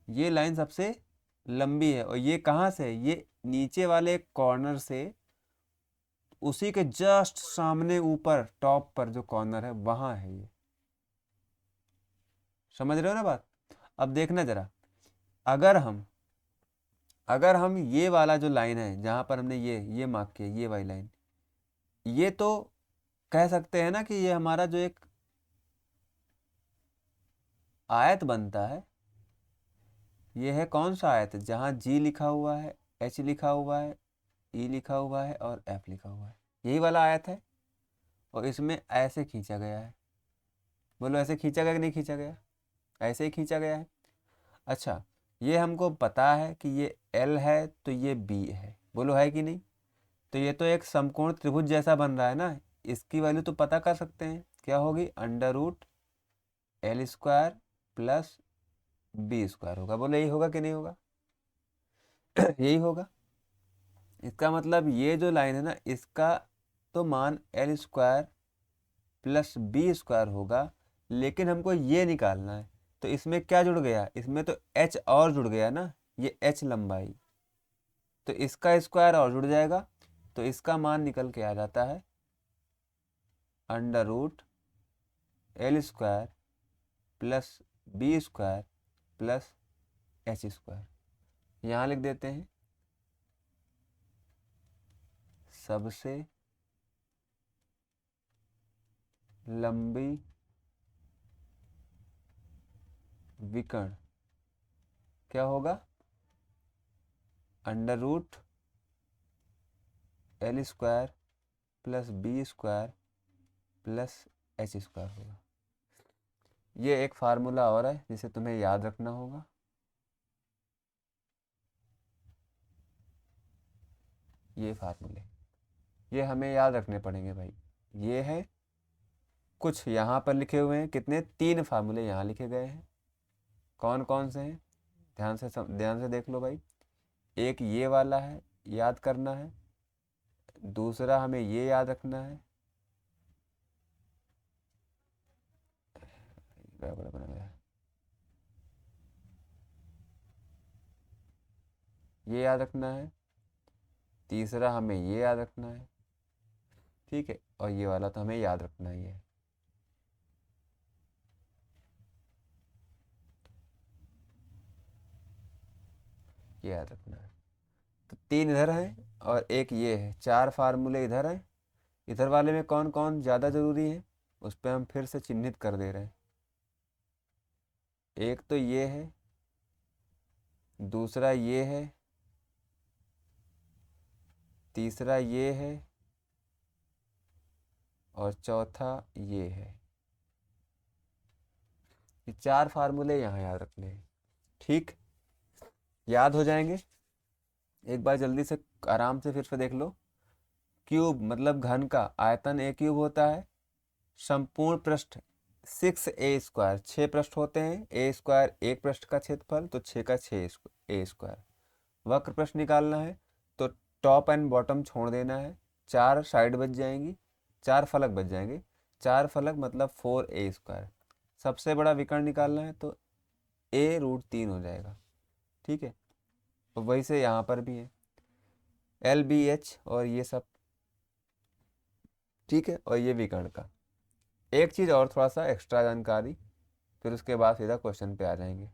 ये लाइन सबसे लंबी है, और ये कहाँ से है? ये नीचे वाले कॉर्नर से, उसी के जस्ट सामने ऊपर टॉप पर जो कॉर्नर है वहां है ये। समझ रहे हो ना बात? अब देखना जरा, अगर हम अगर हम ये वाला जो लाइन है जहाँ पर हमने ये मार्क किया, ये वाली लाइन, ये तो कह सकते हैं ना कि ये हमारा जो एक आयत बनता है, ये है कौन सा आयत, जहाँ जी लिखा हुआ है, एच लिखा हुआ है, ई लिखा हुआ है और एफ लिखा हुआ है, यही वाला आयत है। और इसमें ऐसे खींचा गया है। बोलो ऐसे खींचा गया कि नहीं खींचा गया? ऐसे ही खींचा गया है। अच्छा, ये हमको पता है कि ये एल है तो ये बी है, बोलो है कि नहीं? तो ये तो एक समकोण त्रिभुज जैसा बन रहा है ना। इसकी वैल्यू तो पता कर सकते हैं, क्या होगी, under root L square plus B square होगा। बोलो यही होगा कि नहीं होगा? यही होगा। इसका मतलब ये जो लाइन है ना, इसका तो मान L square plus B square होगा, लेकिन हमको ये निकालना है। तो इसमें क्या जुड़ गया, इसमें तो एच और जुड़ गया ना, ये एच लंबाई, तो इसका स्क्वायर और जुड़ जाएगा। तो इसका मान निकल के आ जाता है under root L square plus B square plus H square. यहाँ लिख देते हैं सबसे लंबी विकर्ण क्या होगा, under root L square plus B square plus H square होगा। ये एक फार्मूला और है जिसे तुम्हें याद रखना होगा। ये फार्मूले ये हमें याद रखने पड़ेंगे भाई। ये है, कुछ यहाँ पर लिखे हुए हैं, कितने, 3 फार्मूले यहाँ लिखे गए हैं। कौन कौन से हैं, ध्यान से देख लो भाई। एक ये वाला है, याद करना है। दूसरा हमें ये याद रखना है, बड़ा बड़ा गया, ये याद रखना है। तीसरा हमें ये याद रखना है, ठीक है। और ये वाला तो हमें याद रखना ही है। ये याद रखना है। तो 3 इधर हैं और एक ये है, 4 फार्मूले इधर हैं। इधर वाले में कौन कौन ज़्यादा ज़रूरी है, उस पर हम फिर से चिन्हित कर दे रहे हैं। एक तो ये है, दूसरा ये है, तीसरा ये है और चौथा ये है। ये 4 फार्मूले यहाँ याद रखने हैं, ठीक, याद हो जाएंगे। एक बार जल्दी से आराम से फिर से देख लो। क्यूब मतलब घन का आयतन ए क्यूब होता है। संपूर्ण पृष्ठ 6a² 6 पृष्ठ होते हैं, ए स्क्वायर एक पृष्ठ का क्षेत्रफल, तो 6 का 6 ए स्क्वायर। वक्र पृष्ठ निकालना है तो टॉप एंड बॉटम छोड़ देना है, 4 साइड बच जाएंगी, 4 फलक बच जाएंगे। 4 फलक मतलब 4a²। सबसे बड़ा विकर्ण निकालना है तो a√3 हो जाएगा, ठीक है। और वही से यहाँ पर भी है LBH और ये सब, ठीक है। और ये विकर्ण का एक चीज़ और, थोड़ा सा एक्स्ट्रा जानकारी, फिर उसके बाद सीधा क्वेश्चन पे आ जाएंगे।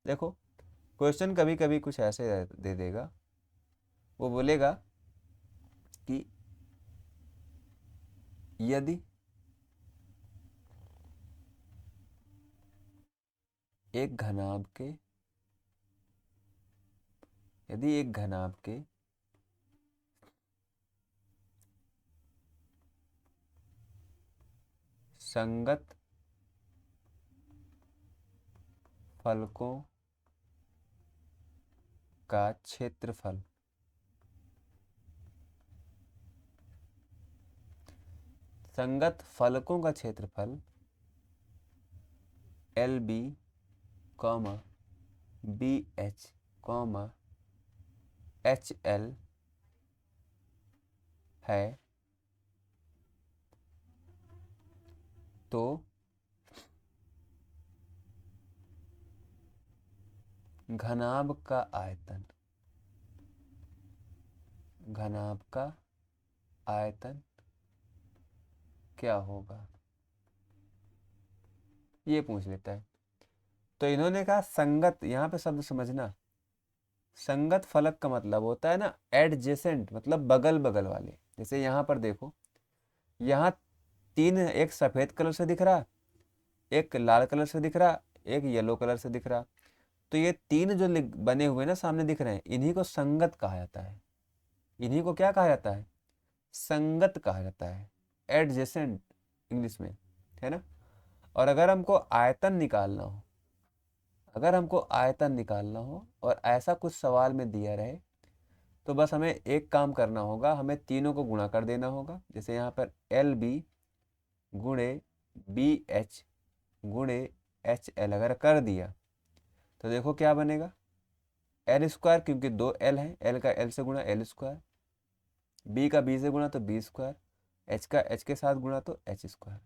देखो, क्वेश्चन कभी कभी कुछ ऐसे दे देगा, वो बोलेगा कि यदि एक घनाभ के यदि एक घनाभ के संगत फलकों का क्षेत्रफल संगत फलकों का क्षेत्रफल LB, BH, HL है, तो घनाभ का आयतन क्या होगा, ये पूछ लेता है। तो इन्होंने कहा संगत, यहाँ पे शब्द समझना, संगत फलक का मतलब होता है ना एडजेसेंट, मतलब बगल बगल वाले। जैसे यहाँ पर देखो, यहाँ तीन, एक सफ़ेद कलर से दिख रहा, एक लाल कलर से दिख रहा, एक येलो कलर से दिख रहा। तो ये तीन जो बने हुए ना सामने दिख रहे हैं, इन्हीं को संगत कहा जाता है। इन्हीं को क्या कहा जाता है? संगत कहा जाता है, एडजेसेंट इंग्लिश में, है ना। और अगर हमको आयतन निकालना हो, अगर हमको आयतन निकालना हो और ऐसा कुछ सवाल में दिया रहे, तो बस हमें एक काम करना होगा, हमें तीनों को गुणा कर देना होगा। जैसे यहाँ पर एल बी गुणे बी एच गुणे एच एल अगर कर दिया तो देखो क्या बनेगा, एल स्क्वायर, क्योंकि दो एल है, एल का एल से गुणा एल स्क्वायर, बी का बी से गुणा तो बी स्क्वायर, एच का एच के साथ गुणा तो एच स्क्वायर।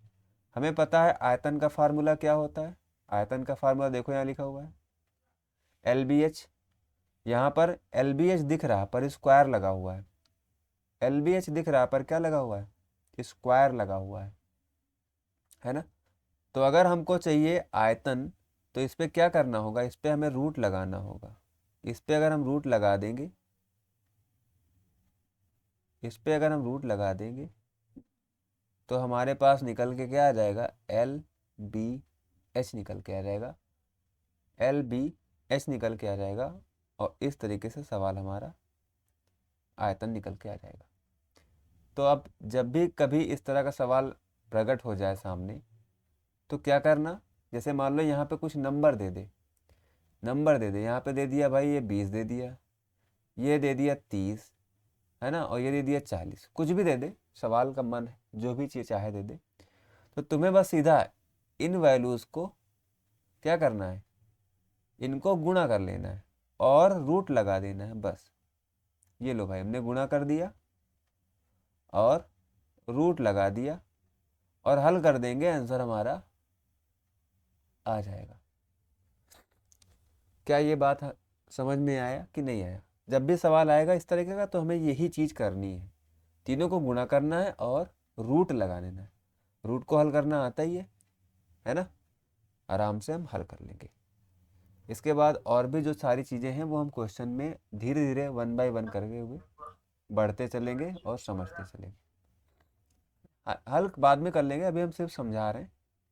हमें पता है आयतन का फार्मूला क्या होता है। आयतन का फार्मूला देखो यहाँ लिखा हुआ है एल बी एच। यहाँ पर एल बी एच दिख रहा पर स्क्वायर लगा हुआ है, एल बी एच दिख रहा पर क्या लगा हुआ है, स्क्वायर लगा हुआ है ना। तो अगर हमको चाहिए आयतन, तो इस पे क्या करना होगा, इस पे हमें रूट लगाना होगा। इस पे अगर हम रूट लगा देंगे, इस पे अगर हम रूट लगा देंगे तो हमारे पास निकल के क्या आ जाएगा, एल बी एच निकल के आ जाएगा, एल बी एच निकल के आ जाएगा। और इस तरीके से सवाल हमारा आयतन निकल के आ जाएगा। तो अब जब भी कभी इस तरह का सवाल प्रकट हो जाए सामने, तो क्या करना, जैसे मान लो यहाँ पे कुछ नंबर दे दे, नंबर दे दे, यहाँ पे दे दिया भाई ये 20 दे दिया, ये दे दिया 30, है ना, और ये दे दिया 40, कुछ भी दे दे, सवाल का मन है, जो भी चीज़ चाहे दे दे। तो तुम्हें बस सीधा इन वैल्यूज़ को क्या करना है, इनको गुणा कर लेना है और रूट लगा देना है बस। ये लो भाई, हमने गुणा कर दिया और रूट लगा दिया और हल कर देंगे, आंसर हमारा आ जाएगा। क्या ये बात समझ में आया कि नहीं आया? जब भी सवाल आएगा इस तरीके का तो हमें यही चीज़ करनी है, तीनों को गुणा करना है और रूट लगा देना है। रूट को हल करना आता ही है ना, आराम से हम हल कर लेंगे। इसके बाद और भी जो सारी चीज़ें हैं वो हम क्वेश्चन में धीरे धीरे वन बाय वन करके हुए बढ़ते चलेंगे और समझते चलेंगे। हल बाद में कर लेंगे, अभी हम सिर्फ समझा रहे हैं।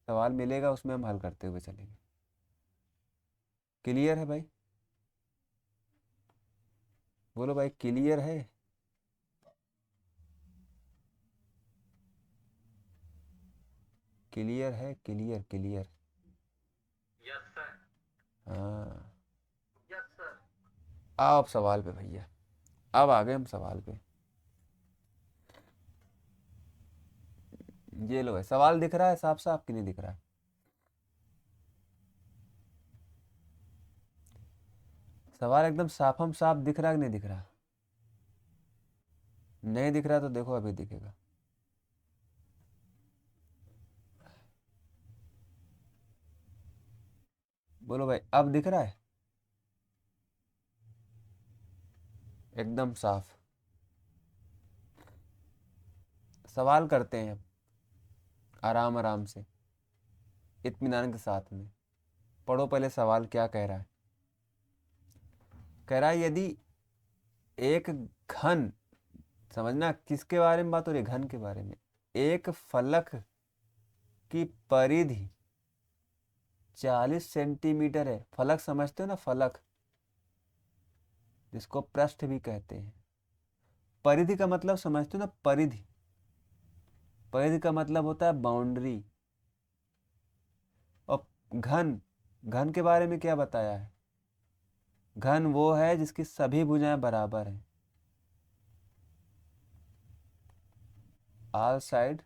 सवाल मिलेगा उसमें हम हल करते हुए चलेंगे। क्लियर है भाई? बोलो भाई, क्लियर है? क्लियर है? Clear clear. Yes sir. हाँ, यस सर। आओ अब सवाल पे भैया, अब आ गए हम सवाल पे। ये लो भाई, सवाल दिख रहा है साफ साफ कि नहीं दिख रहा है? सवाल एकदम साफ हम साफ दिख रहा है कि नहीं दिख रहा? नहीं दिख रहा तो देखो अभी दिखेगा। बोलो भाई, अब दिख रहा है एकदम साफ? सवाल करते हैं अब आराम आराम से, इत्मीनान के साथ में। पढ़ो पहले सवाल क्या कह रहा है। कह रहा है यदि एक घन, समझना किसके बारे में बात हो रही है, घन के बारे में। एक फलक की परिधि 40 सेंटीमीटर है। फलक समझते हो ना, फलक जिसको पृष्ठ भी कहते हैं। परिधि का मतलब समझते हो ना, परिधि। परिधि का मतलब होता है बाउंड्री। और घन, घन के बारे में क्या बताया है? घन वो है जिसकी सभी भुजाएं बराबर हैं, ऑल साइड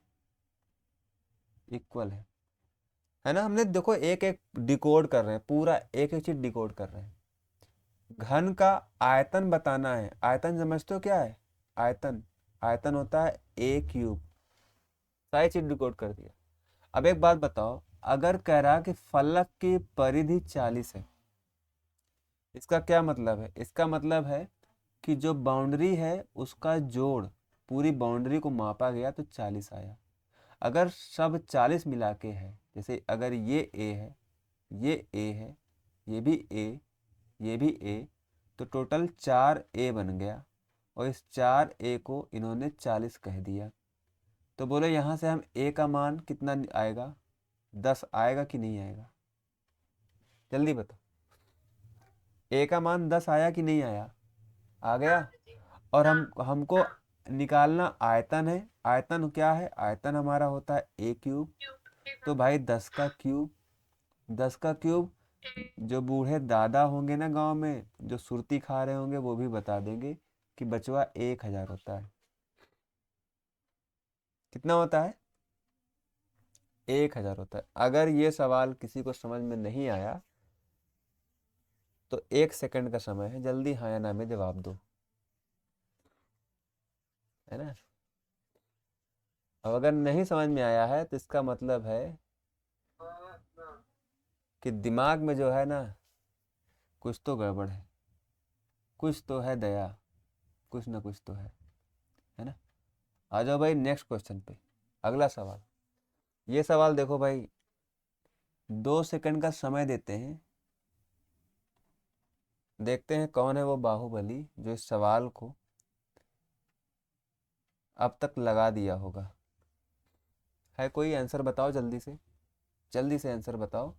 इक्वल है ना। हमने देखो एक एक डिकोड कर रहे हैं, पूरा एक एक चीज डिकोड कर रहे हैं। घन का आयतन बताना है। आयतन समझते हो क्या है? आयतन, आयतन होता है ए क्यूब। सारी चीज डिकोड कर दिया। अब एक बात बताओ, अगर कह रहा कि फलक की परिधि 40 है, इसका क्या मतलब है? इसका मतलब है कि जो बाउंड्री है उसका जोड़, पूरी बाउंड्री को मापा गया तो 40 आया। अगर सब 40 मिला के है, जैसे अगर ये ए है, ये ए है, ये भी ए, ये भी ए, तो टोटल 4a बन गया और इस 4a को इन्होंने 40 कह दिया। तो बोलो यहाँ से हम a का मान कितना आएगा, 10 आएगा कि नहीं आएगा? जल्दी बताओ, a का मान 10 आया कि नहीं आया? आ गया। और हमको निकालना आयतन है। आयतन क्या है? आयतन हमारा होता है a क्यूब। तो भाई 10 का क्यूब, 10 का क्यूब जो बूढ़े दादा होंगे ना गांव में, जो सुरती खा रहे होंगे, वो भी बता देंगे कि बचवा 1000 होता है। कितना होता है? 1000 होता है। अगर ये सवाल किसी को समझ में नहीं आया तो 1 सेकंड का समय है, जल्दी हाँ या ना में जवाब दो, है ना। अब अगर नहीं समझ में आया है तो इसका मतलब है कि दिमाग में जो है ना, कुछ तो गड़बड़ है, कुछ तो है दया, कुछ ना कुछ तो है ना। आ जाओ भाई नेक्स्ट क्वेश्चन पे, अगला सवाल। ये सवाल देखो भाई, 2 सेकंड का समय देते हैं, देखते हैं कौन है वो बाहुबली जो इस सवाल को अब तक लगा दिया होगा। है कोई? आंसर बताओ जल्दी से, जल्दी से आंसर बताओ।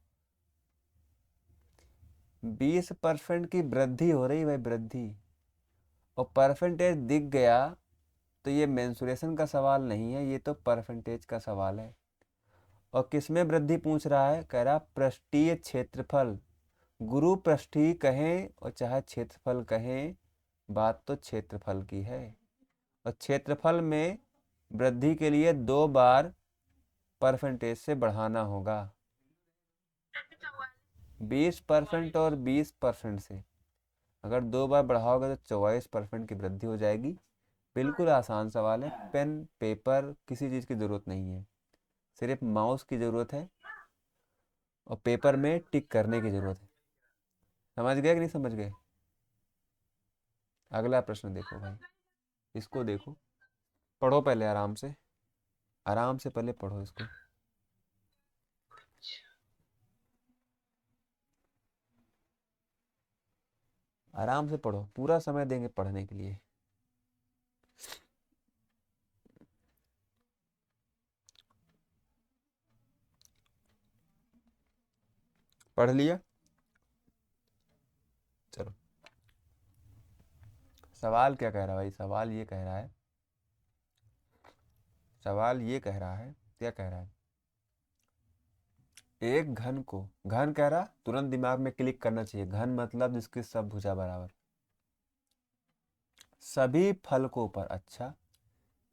20% की वृद्धि हो रही भाई, वृद्धि, और परसेंटेज दिख गया तो ये मेंसुरेशन का सवाल नहीं है, ये तो परसेंटेज का सवाल है। और किसमें वृद्धि पूछ रहा है? कह रहा पृष्ठीय क्षेत्रफल। गुरु पृष्ठीय कहें और चाहे क्षेत्रफल कहें, बात तो क्षेत्रफल की है। और क्षेत्रफल में वृद्धि के लिए 2 बार परसेंटेज से बढ़ाना होगा, 20% और 20% से। अगर 2 बार बढ़ाओगे तो 24% की वृद्धि हो जाएगी। बिल्कुल आसान सवाल है, पेन पेपर किसी चीज़ की ज़रूरत नहीं है, सिर्फ माउस की ज़रूरत है और पेपर में टिक करने की ज़रूरत है। समझ गए कि नहीं समझ गए? अगला प्रश्न देखो भाई, इसको देखो, पढ़ो पहले आराम से, आराम से पहले पढ़ो इसको। आराम से पढ़ो, पूरा समय देंगे पढ़ने के लिए। पढ़ लिया? चलो, सवाल क्या कह रहा है भाई? सवाल ये कह रहा है, सवाल ये कह रहा है, क्या कह रहा है? एक घन को, घन कह रहा, तुरंत दिमाग में क्लिक करना चाहिए, घन मतलब जिसकी सब भुजा बराबर, सभी फलकों पर, अच्छा,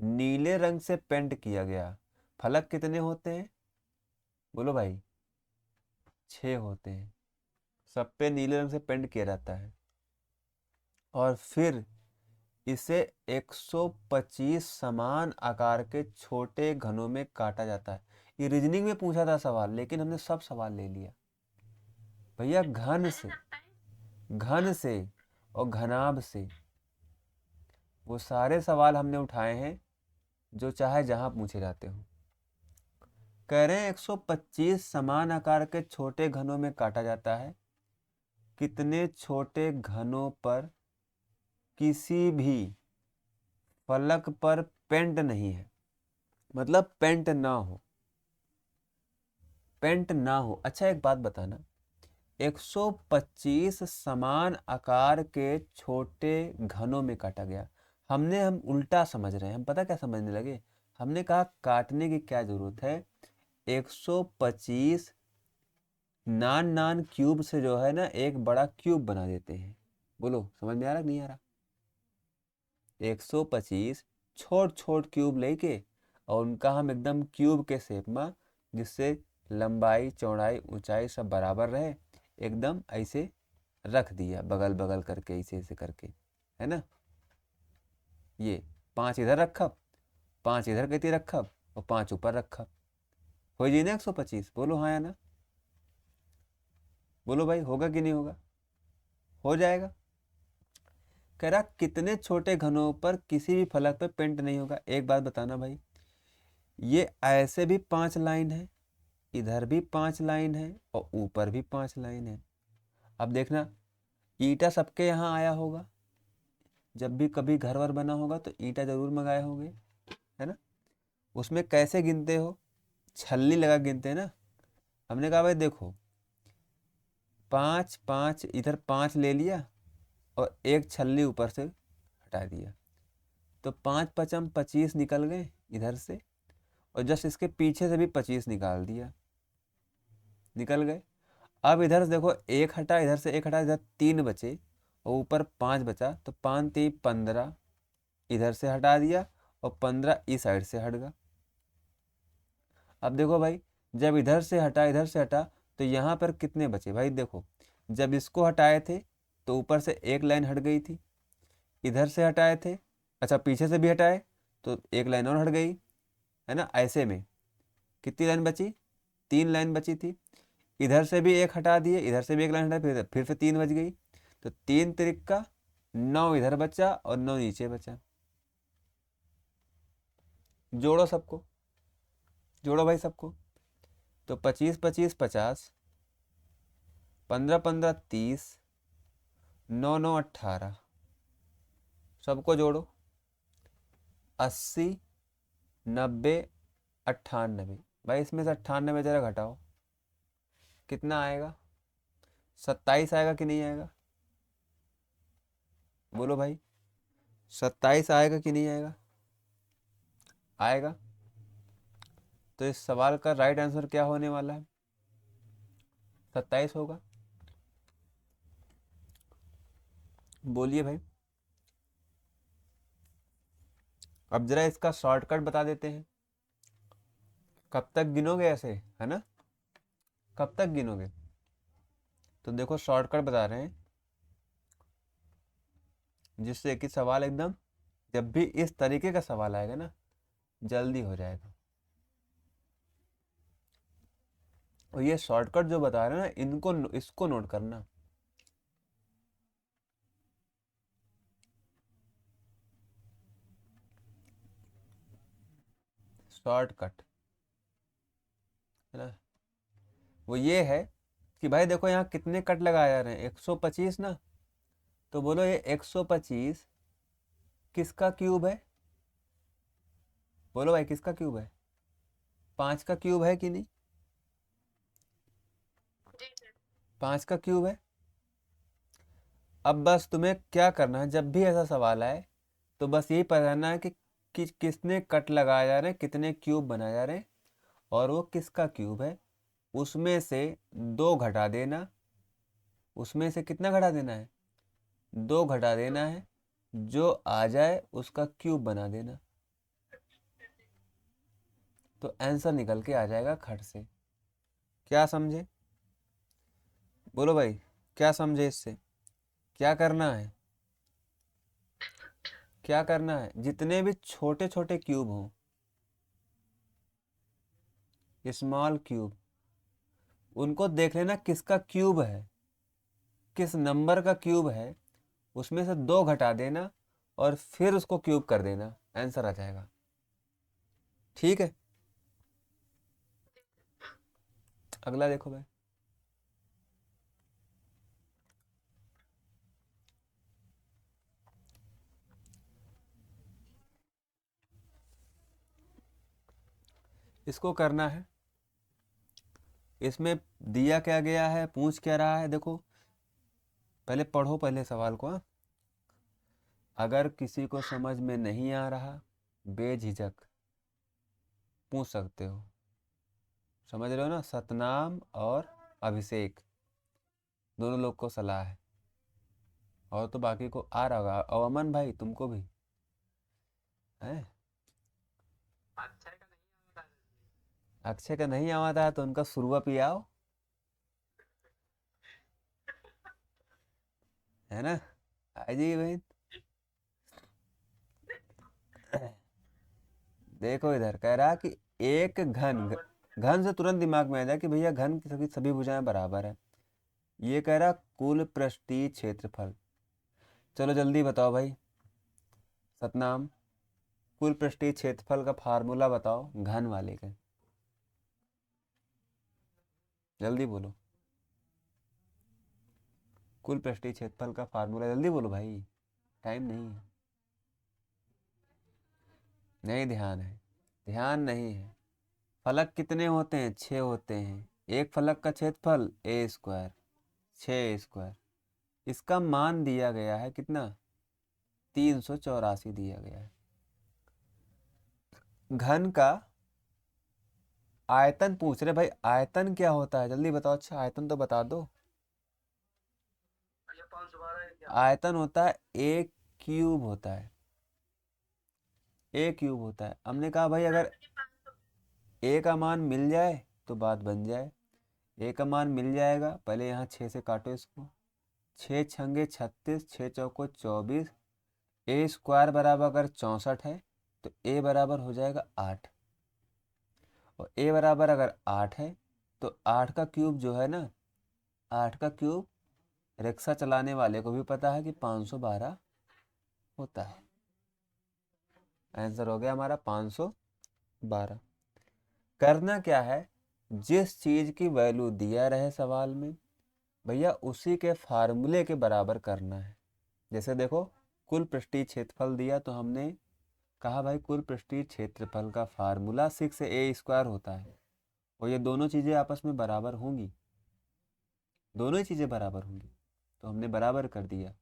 नीले रंग से पेंट किया गया। फलक कितने होते हैं? बोलो भाई। 6 होते हैं, सब पे नीले रंग से पेंट किया जाता है। और फिर इसे 125 समान आकार के छोटे घनों में काटा जाता है। ये रीजनिंग में पूछा था सवाल, लेकिन हमने सब सवाल ले लिया भैया। घन से और घनाभ से, वो सारे सवाल हमने उठाए हैं जो चाहे जहां पूछे जाते हो। कह रहे हैं 125 समान आकार के छोटे घनों में काटा जाता है। कितने छोटे घनों पर किसी भी फलक पर पेंट नहीं है, मतलब पेंट ना हो, पेंट ना हो। अच्छा एक बात बताना, 125 समान आकार के छोटे घनों में काटा गया, हम उल्टा समझ रहे हैं। हम पता क्या समझने लगे, हमने कहा काटने की क्या जरूरत है, 125 नान नान क्यूब से जो है ना एक बड़ा क्यूब बना देते हैं। बोलो समझ में आ रहा कि नहीं आ रहा? 125 छोट छोट क्यूब लेके और उनका हम एकदम क्यूब के शेप में, जिससे लंबाई चौड़ाई ऊंचाई सब बराबर रहे, एकदम ऐसे रख दिया, बगल बगल करके, ऐसे ऐसे करके, है ना। ये 5 इधर रखब, 5 इधर कहती रखब और 5 ऊपर रखब, हो जी ना 125। बोलो हाँ या ना, बोलो भाई, होगा कि नहीं होगा? हो जाएगा। कह रहा कितने छोटे घनों पर किसी भी फलक पर पेंट नहीं होगा। एक बात बताना भाई, ये ऐसे भी 5 लाइन है, इधर भी 5 लाइन है और ऊपर भी 5 लाइन है। अब देखना, ईंटा सबके यहाँ आया होगा, जब भी कभी घर वर बना होगा तो ईंटा जरूर मंगाए होंगे, है ना। उसमें कैसे गिनते हो? छलनी लगा गिनते हैं ना। हमने कहा भाई देखो, 5 5 इधर 5 ले लिया और एक छलनी ऊपर से हटा दिया, तो 5 5 25 निकल गए इधर से, और जस्ट इसके पीछे से भी 25 निकाल दिया, निकल गए। अब इधर से देखो, एक हटा, इधर से एक हटा, इधर 3 बचे और ऊपर 5 बचा, तो 5 3 15 इधर से हटा दिया और 15 इस साइड से हट गया। अब देखो भाई, जब इधर से हटा इधर से हटा, तो यहाँ पर कितने बचे भाई? देखो, जब इसको हटाए थे तो ऊपर से एक लाइन हट गई थी, इधर से हटाए थे, अच्छा पीछे से भी हटाए तो एक लाइन और हट गई, है ना। ऐसे में कितनी लाइन बची? 3 लाइन बची थी। इधर से भी एक हटा दिए, इधर से भी एक लाइन हटा, फिर से 3 बच गई, तो 3 तिरिक्का 9 इधर बचा और 9 नीचे बचा। जोड़ो सबको, जोड़ो भाई सबको। तो 25 25 50, 15 15 30, 9 9 18, सबको जोड़ो। 80 90 98, भाई इसमें से 98 जरा घटाओ, कितना आएगा? 27 आएगा कि नहीं आएगा? बोलो भाई, 27 आएगा कि नहीं आएगा? आएगा। तो इस सवाल का राइट आंसर क्या होने वाला है? 27 होगा। बोलिए भाई। अब जरा इसका शॉर्टकट बता देते हैं। कब तक गिनोगे ऐसे, है ना? कब तक गिनोगे? तो देखो शॉर्टकट बता रहे हैं, जिससे कि सवाल एकदम, जब भी इस तरीके का सवाल आएगा ना, जल्दी हो जाएगा। और ये शॉर्टकट जो बता रहे हैं ना, इसको नोट करना। शॉर्टकट, है ना, वो ये है कि भाई देखो यहाँ कितने कट लगाए जा रहे हैं, 125 ना। तो बोलो ये 125 किसका क्यूब है? बोलो भाई किसका क्यूब है? 5 का क्यूब है कि नहीं? 5 का क्यूब है। अब बस तुम्हें क्या करना है, जब भी ऐसा सवाल आए तो बस यही पता करना है कि कितने कट लगाए जा रहे हैं, कितने क्यूब बनाए जा रहे हैं, और वो किसका क्यूब है। उसमें से 2 घटा देना। उसमें से कितना घटा देना है? 2 घटा देना है, जो आ जाए उसका क्यूब बना देना, तो आंसर निकल के आ जाएगा खट से। क्या समझे? बोलो भाई, क्या समझे इससे? क्या करना है? क्या करना है? जितने भी छोटे छोटे क्यूब हों, स्मॉल क्यूब, उनको देख लेना किसका क्यूब है, किस नंबर का क्यूब है, उसमें से 2 घटा देना और फिर उसको क्यूब कर देना, आंसर आ जाएगा। ठीक है, अगला देखो भाई। इसको करना है, इसमें दिया क्या गया है, पूछ क्या रहा है, देखो पहले पढ़ो पहले सवाल को, हाँ? अगर किसी को समझ में नहीं आ रहा, बेझिझक पूछ सकते हो। समझ रहे हो ना? सतनाम और अभिषेक दोनों लोग को सलाह है, और तो बाकी को आ रहा होगा, और अमन भाई तुमको भी है। अच्छा का नहीं होता है। अक्षय का नहीं आवा था तो उनका सुरवा पियाओ, है ना। आ जाइए भाई। देखो इधर कह रहा कि एक घन से तुरंत दिमाग में आ जाए कि भैया घन की सभी सभी भुजाएं बराबर है। ये कह रहा कुल पृष्ठीय क्षेत्रफल। चलो जल्दी बताओ भाई सतनाम, कुल पृष्ठीय क्षेत्रफल का फार्मूला बताओ घन वाले का, जल्दी बोलो। कुल पृष्ठीय क्षेत्रफल का फार्मूला, जल्दी बोलो भाई, टाइम नहीं है। नहीं ध्यान है, ध्यान नहीं है। फलक कितने होते हैं? 6 होते हैं। एक फलक का क्षेत्रफल ए स्क्वायर, 6 स्क्वायर। इसका मान दिया गया है कितना? 384 दिया गया है। घन का आयतन पूछ रहे भाई, आयतन क्या होता है जल्दी बताओ। अच्छा आयतन तो बता दो। भैया 512 है क्या? आयतन होता है ए क्यूब होता है, ए क्यूब होता है। हमने कहा भाई अगर ए का मान मिल जाए तो बात बन जाए। ए का मान मिल जाएगा, पहले यहाँ 6 से काटो इसको। 6 छंगे 36, 6 चौको 24। ए स्क्वायर बराबर अगर 64 है तो ए बराबर हो जाएगा 8। और ए बराबर अगर 8 है तो 8 का क्यूब जो है ना, 8 का क्यूब रिक्शा चलाने वाले को भी पता है कि 512 होता है। आंसर हो गया हमारा 512। करना क्या है, जिस चीज की वैल्यू दिया रहे सवाल में भैया उसी के फार्मूले के बराबर करना है। जैसे देखो कुल पृष्ठीय क्षेत्रफल दिया तो हमने कहा भाई कुल पृष्ठीय क्षेत्रफल का फार्मूला 6a² होता है। और ये दोनों चीज़ें आपस में बराबर होंगी, दोनों ही चीज़ें बराबर होंगी, तो हमने बराबर कर दिया।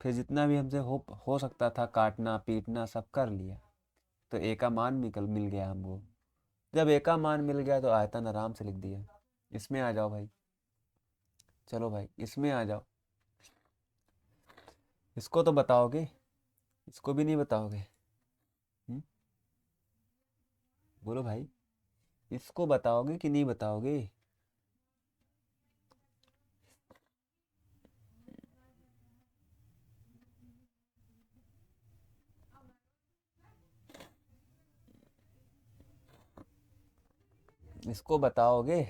फिर जितना भी हमसे हो सकता था काटना पीटना सब कर लिया, तो ए का मान मिल गया हमको। जब ए का मान मिल गया तो आयतन आराम से लिख दिया। इसमें आ जाओ भाई, चलो भाई इसमें आ जाओ। इसको तो बताओगे, इसको भी नहीं बताओगे? बोलो भाई, इसको बताओगे कि नहीं बताओगे? इसको बताओगे?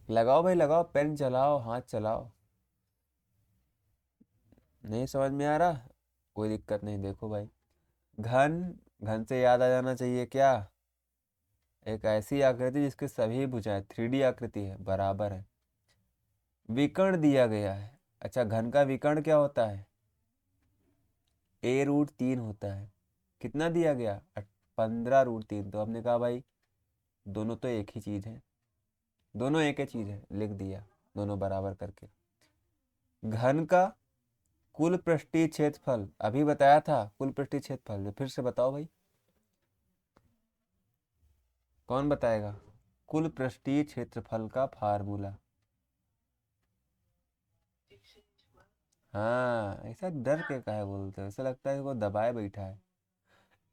लगाओ भाई लगाओ, पेन चलाओ, हाथ चलाओ। नहीं समझ में आ रहा, कोई दिक्कत नहीं। देखो भाई, घन, घन से याद आ जाना चाहिए क्या? एक ऐसी आकृति जिसके सभी भुजाएं 3D आकृति है, बराबर है। विकर्ण दिया गया है। अच्छा घन का विकर्ण क्या होता है? a√3 होता है। कितना दिया गया? 15√3। तो हमने कहा भाई दोनों तो एक ही चीज है, दोनों एक ही चीज है, लिख दिया दोनों बराबर करके। घन का कुल पृष्ठीय क्षेत्रफल अभी बताया था, कुल पृष्ठीय क्षेत्रफल फिर से बताओ भाई, कौन बताएगा? कुल पृष्ठीय क्षेत्रफल का फार्मूला। हाँ ऐसा डर के काहे बोलते हो, ऐसा लगता है वो दबाए बैठा है।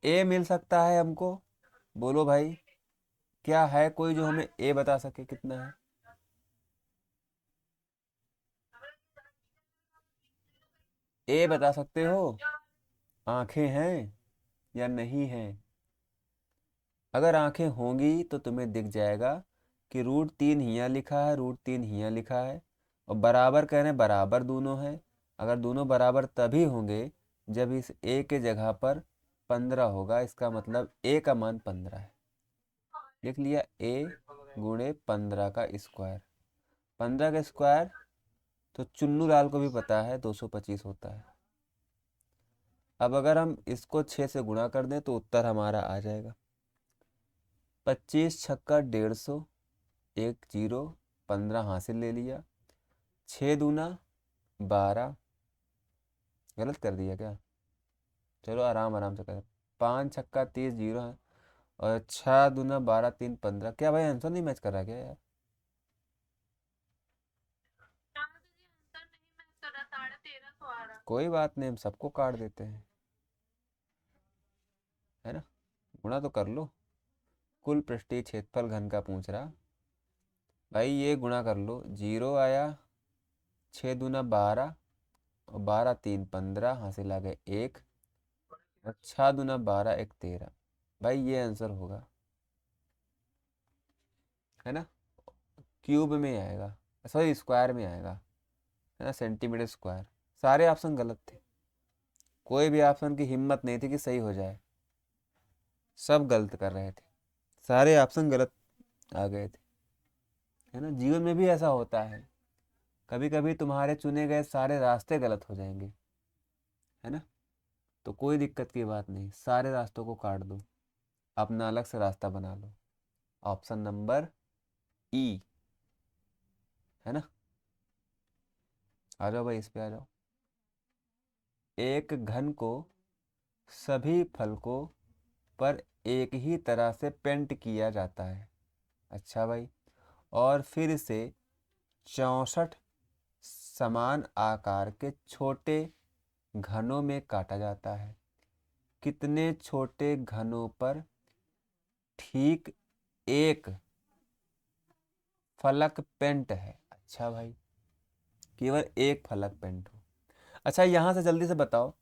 ए मिल सकता है हमको, बोलो भाई क्या है कोई जो हमें ए बता सके कितना है? ए बता सकते हो? आंखें हैं या नहीं हैं? अगर आंखें होंगी तो तुम्हें दिख जाएगा कि √3 हियाँ लिखा है, √3 हियाँ लिखा है। और बराबर कह रहे हैं, बराबर दोनों हैं। अगर दोनों बराबर तभी होंगे जब इस ए के जगह पर 15 होगा, इसका मतलब ए का मान 15 है। लिख लिया a × 15 का स्क्वायर। 15 का स्क्वायर तो चुन्नू लाल को भी पता है 225 होता है। अब अगर हम इसको 6 से गुणा कर दें तो उत्तर हमारा आ जाएगा 25 छक्का 150, एक जीरो, 15 हासिल ले लिया। 6 दूना 12, गलत कर दिया क्या? चलो आराम आराम से कर। 5 छक्का 30, जीरो है। और 6 दूना 12, 3 15। क्या भाई आंसर नहीं मैच कर रहा क्या यार? कोई बात नहीं, हम सबको काट देते हैं, है ना? गुणा तो कर लो। कुल पृष्ठीय क्षेत्रफल घन का पूछ रहा भाई, ये गुणा कर लो। 0 आया, 6 दूना 12, और 12 3 15, हासिल आ गए 1। और 6 दूना 12, 1 13। भाई ये आंसर होगा, है ना? क्यूब में आएगा, सॉरी स्क्वायर में आएगा, है ना? Centimetre square. सारे ऑप्शन गलत थे, कोई भी ऑप्शन की हिम्मत नहीं थी कि सही हो जाए, सब गलत कर रहे थे, सारे ऑप्शन गलत आ गए थे, है ना? जीवन में भी ऐसा होता है, कभी कभी तुम्हारे चुने गए सारे रास्ते गलत हो जाएंगे, है ना। तो कोई दिक्कत की बात नहीं, सारे रास्तों को काट दो, अपना अलग से रास्ता बना लो। ऑप्शन नंबर ई, है ना। आ जाओ भाई, इस पे आ जाओ। एक घन को सभी फलकों पर एक ही तरह से पेंट किया जाता है। अच्छा भाई। और फिर इसे 64 समान आकार के छोटे घनों में काटा जाता है। कितने छोटे घनों पर ठीक एक फलक पेंट है? अच्छा भाई, केवल एक फलक पेंट हो। अच्छा, यहाँ से जल्दी से बताओ,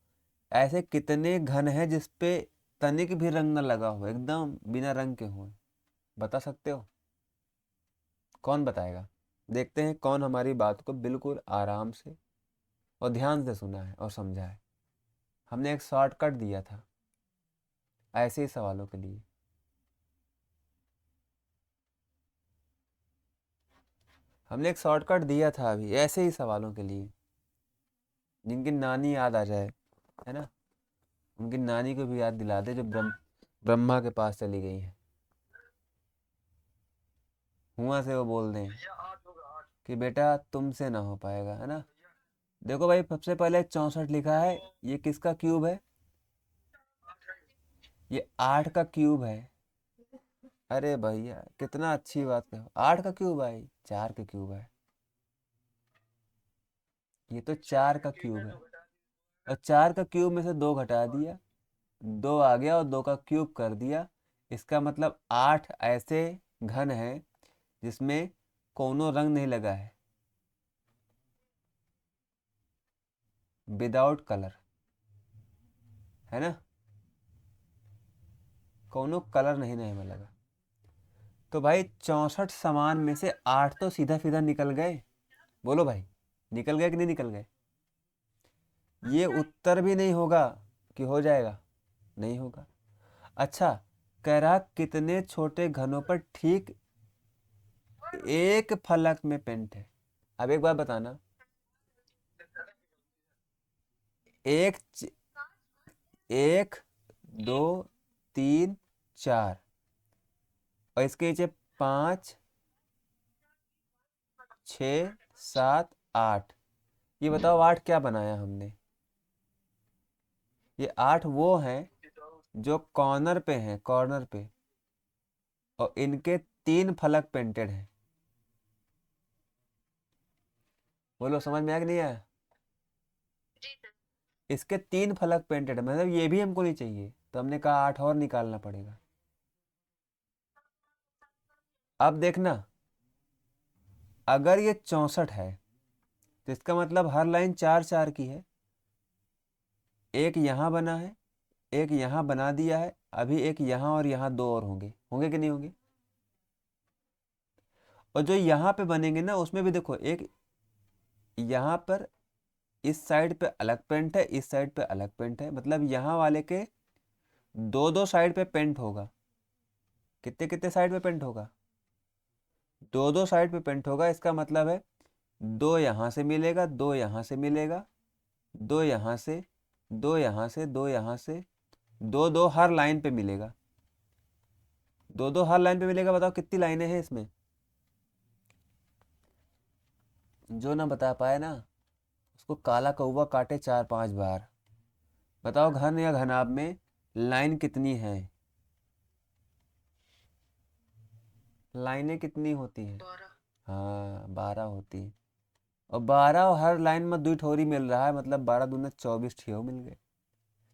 ऐसे कितने घन हैं जिस पे तनिक भी रंग न लगा हो, एकदम बिना रंग के हो? बता सकते हो? कौन बताएगा? देखते हैं कौन हमारी बात को बिल्कुल आराम से और ध्यान से सुना है और समझा है। हमने एक शॉर्टकट दिया था ऐसे ही सवालों के लिए। हमने एक शॉर्टकट दिया था अभी ऐसे ही सवालों के लिए, जिनकी नानी याद आ जाए, है ना। उनकी नानी को भी याद दिला दे, जो ब्रह्मा के पास चली गई है। हुआ से वो बोल दें कि बेटा तुमसे ना हो पाएगा, है ना। देखो भाई, सबसे पहले 64 लिखा है, ये किसका क्यूब है? ये 8 का क्यूब है। अरे भैया कितना अच्छी बात कहो, 8 का क्यूब भाई, 4 का क्यूब है। ये तो 4 का क्यूब है, और 4 का क्यूब में से 2 घटा दिया, 2 आ गया और 2 का क्यूब कर दिया। इसका मतलब 8 ऐसे घन हैं जिसमें कोनो रंग नहीं लगा है, विदाउट कलर, है ना। कोनो कलर नहीं नहीं में लगा। तो भाई 64 समान में से 8 तो सीधा सीधा निकल गए। बोलो भाई, निकल गए कि नहीं निकल गए? ये उत्तर भी नहीं होगा कि हो जाएगा, नहीं होगा। अच्छा, कह रहा कितने छोटे घनों पर ठीक एक फलक में पेंट है। अब एक बात बताना, एक एक, दो, तीन, चार, और इसके नीचे 5, 6, 7, 8। ये बताओ 8 क्या बनाया हमने? ये 8 वो हैं जो कॉर्नर पे हैं, कॉर्नर पे, और इनके 3 फलक पेंटेड हैं। बोलो समझ में आया कि नहीं आया? इसके 3 फलक पेंटेड है, मतलब ये भी हमको नहीं चाहिए, तो हमने कहा 8 और निकालना पड़ेगा। अब देखना, अगर ये 64 है तो इसका मतलब हर लाइन 4 4 की है। एक यहाँ बना है, एक यहाँ बना दिया है, अभी एक यहाँ और यहाँ 2 और होंगे, होंगे कि नहीं होंगे? और जो यहाँ पे बनेंगे ना, उसमें भी देखो, एक यहाँ पर इस साइड पे अलग पेंट है, इस साइड पे अलग पेंट है, मतलब यहाँ वाले के दो दो साइड पे पेंट होगा। कितने कितने साइड पे पेंट होगा? दो दो साइड पे पेंट होगा। इसका मतलब है 2 यहाँ से मिलेगा, 2 यहाँ से मिलेगा, 2 यहाँ से, 2 यहाँ से, 2 यहाँ से, 2 2 हर लाइन पे मिलेगा, 2 2 हर लाइन पे मिलेगा। बताओ कितनी लाइनें हैं इसमें? जो ना बता पाए ना, उसको काला कौवा काटे 4 5 बार। बताओ घन या घनाभ में लाइन कितनी है? लाइनें कितनी होती हैं? हाँ, 12 होती हैं। और 12 और हर लाइन में 2 ठोरी मिल रहा है, मतलब 12 दूने 24 ठियो मिल गए,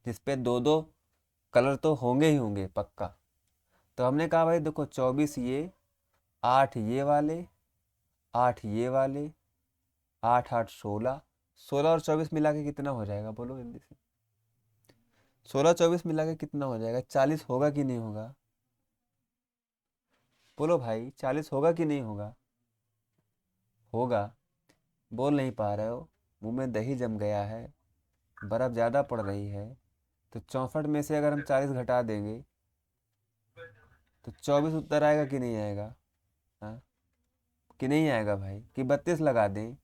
जिसपे 2 2 कलर तो होंगे ही होंगे पक्का। तो हमने कहा भाई देखो, 24 ये, 8 ये वाले, 8 ये वाले, 8 8 16, 16 और 24 मिला के कितना हो जाएगा? बोलो जल्दी से। 16 24 मिला के कितना हो जाएगा? 40 होगा कि नहीं होगा? बोलो भाई, 40 होगा कि नहीं होगा? होगा। बोल नहीं पा रहे हो, मुंह में दही जम गया है, बर्फ़ ज़्यादा पड़ रही है। तो 64 में से अगर हम 40 घटा देंगे तो 24 उत्तर आएगा कि नहीं आएगा? हाँ कि नहीं आएगा भाई? कि 32 लगा दें?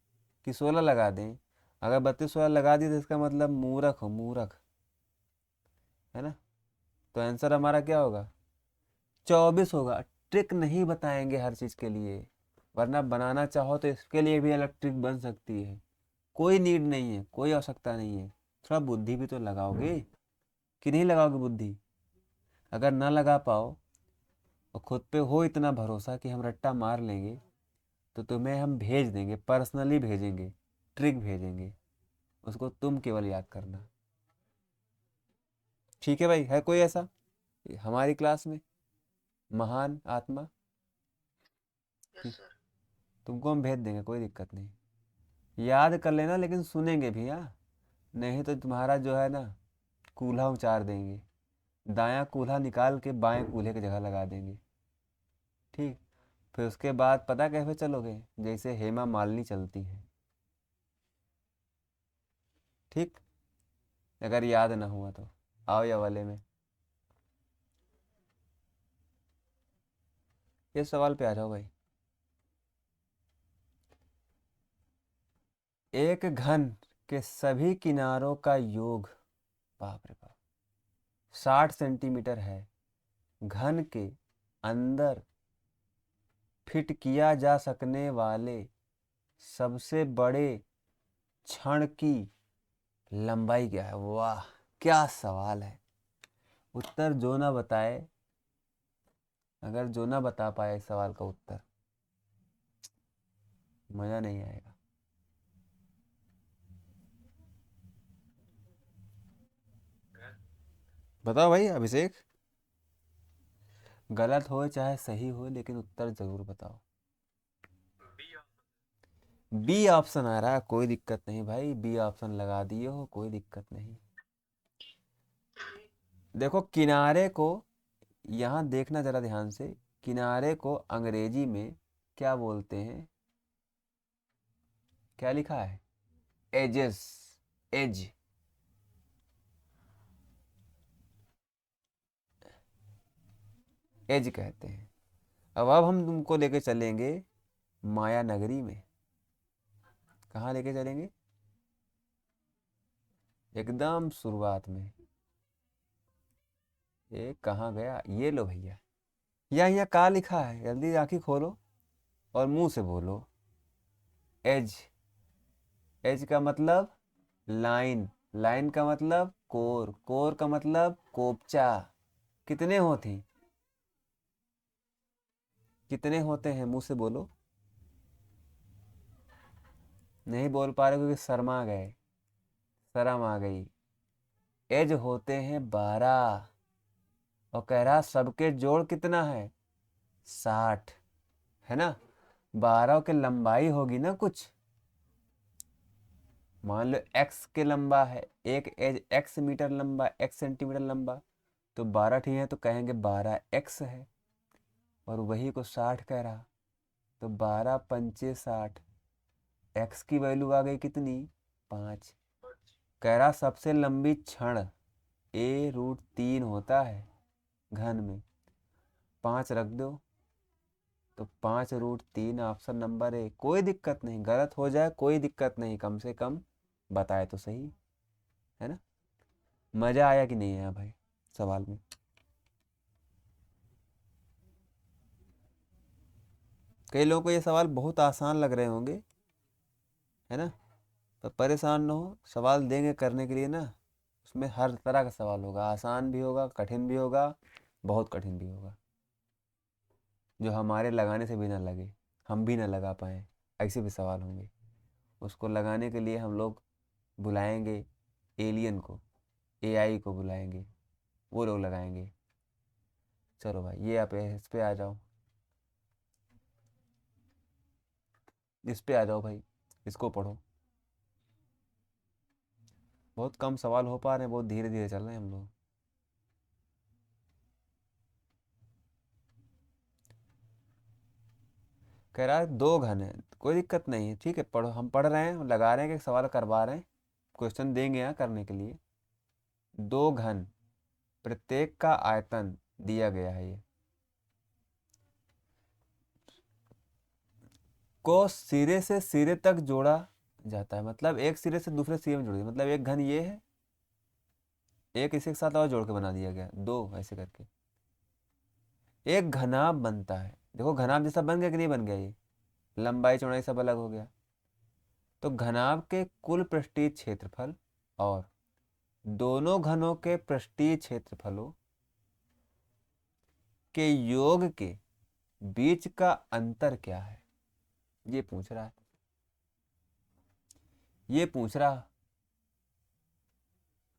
कि 16 लगा दें? अगर 32 16 लगा दी तो इसका मतलब मूर्ख हो, मूर्ख, है ना? तो आंसर हमारा क्या होगा? 24 होगा। ट्रिक नहीं बताएंगे हर चीज़ के लिए, वरना बनाना चाहो तो इसके लिए भी अलग ट्रिक बन सकती है। कोई नीड नहीं है, कोई आवश्यकता नहीं है। थोड़ा बुद्धि भी तो लगाओगे कि नहीं लगाओगे बुद्धि? अगर ना लगा पाओ और खुद पे हो इतना भरोसा कि हम रट्टा मार लेंगे, तो तुम्हें हम भेज देंगे, पर्सनली भेजेंगे, ट्रिक भेजेंगे, उसको तुम केवल याद करना। ठीक है भाई? है कोई ऐसा हमारी क्लास में महान आत्मा? Yes sir. तुमको हम भेज देंगे, कोई दिक्कत नहीं। याद कर लेना, लेकिन सुनेंगे भी, हाँ? नहीं तो तुम्हारा जो है ना, कूल्हा उचार देंगे, दायां कूल्हा निकाल के बाएं कूल्हे की जगह लगा देंगे। ठीक? फिर उसके बाद पता कैसे चलोगे? जैसे हेमा मालिनी चलती है। ठीक? अगर याद ना हुआ तो आओ या वाले में, ये सवाल पे आ जाओ भाई। एक घन के सभी किनारों का योग, बाप रे बाप, 60 सेंटीमीटर है। घन के अंदर फिट किया जा सकने वाले सबसे बड़े क्षण की लंबाई क्या है? वाह, क्या सवाल है! उत्तर जो ना बताए, अगर जो ना बता पाए इस सवाल का उत्तर, मजा नहीं आएगा। बताओ भाई अभिषेक, गलत हो चाहे सही हो, लेकिन उत्तर जरूर बताओ। बी बी ऑप्शन आ रहा है, कोई दिक्कत नहीं भाई, बी ऑप्शन लगा दिए हो, कोई दिक्कत नहीं। देखो किनारे को, यहाँ देखना जरा ध्यान से, किनारे को अंग्रेजी में क्या बोलते हैं? क्या लिखा है? एजेस, एज, एज कहते हैं। अब हम तुमको लेके चलेंगे माया नगरी में। कहाँ लेके चलेंगे? एकदम शुरुआत में। ये कहाँ गया? ये लो भैया, यहाँ कहाँ लिखा है? जल्दी आंखें खोलो और मुंह से बोलो, एज। एज का मतलब लाइन, लाइन का मतलब कोर, कोर का मतलब कोपचा। कितने होती, कितने होते हैं? मुंह से बोलो। नहीं बोल पा रहे क्योंकि शर्मा गए, शर्म आ गई। एज होते हैं 12, और कह रहा सबके जोड़ कितना है? 60, है ना? 12 की लंबाई होगी ना कुछ, मान लो एक्स के लंबा है, एक एज एक्स मीटर लंबा, एक्स सेंटीमीटर लंबा, तो 12 ठीक है, तो कहेंगे 12 एक्स है, और वही को 60 कह रहा, तो 12 पंचे 60, एक्स की वैल्यू आ गई कितनी? 5। कह रहा सबसे लंबी क्षण A√3 होता है घन में, 5 रख दो, तो 5√3 ऑप्शन नंबर ए। कोई दिक्कत नहीं, गलत हो जाए कोई दिक्कत नहीं, कम से कम बताए तो सही, है ना? मजा आया कि नहीं आया भाई सवाल में? कई लोगों को ये सवाल बहुत आसान लग रहे होंगे, है ना? पर परेशान ना हो, सवाल देंगे करने के लिए ना, उसमें हर तरह का सवाल होगा, आसान भी होगा, कठिन भी होगा, बहुत कठिन भी होगा, जो हमारे लगाने से भी ना लगे, हम भी ना लगा पाएँ, ऐसे भी सवाल होंगे। उसको लगाने के लिए हम लोग बुलाएंगे एलियन को, एआई को बुलाएंगे, वो लोग लगाएंगे। चलो भाई, ये आप इस पे आ जाओ, इस पे आ जाओ भाई, इसको पढ़ो। बहुत कम सवाल हो पा रहे हैं, बहुत धीरे धीरे चल रहे हैं हम लोग। कह रहा है 2 घन है, कोई दिक्कत नहीं है, ठीक है, पढ़ो, हम पढ़ रहे हैं, लगा रहे हैं कि सवाल करवा रहे हैं, क्वेश्चन देंगे यहाँ करने के लिए। 2 घन, प्रत्येक का आयतन दिया गया है, ये को सिरे से सिरे तक जोड़ा जाता है, मतलब एक सिरे से दूसरे सिरे में जुड़ गया, मतलब एक घन ये है, एक इसी के साथ और जोड़ के बना दिया गया, दो ऐसे करके एक घनाभ बनता है। देखो घनाभ जैसा बन गया कि नहीं बन गया, ये लंबाई चौड़ाई सब अलग हो गया। तो घनाभ के कुल पृष्ठीय क्षेत्रफल और दोनों घनों के पृष्ठीय क्षेत्रफलों के योग के बीच का अंतर क्या है, ये पूछ रहा है, ये पूछ रहा।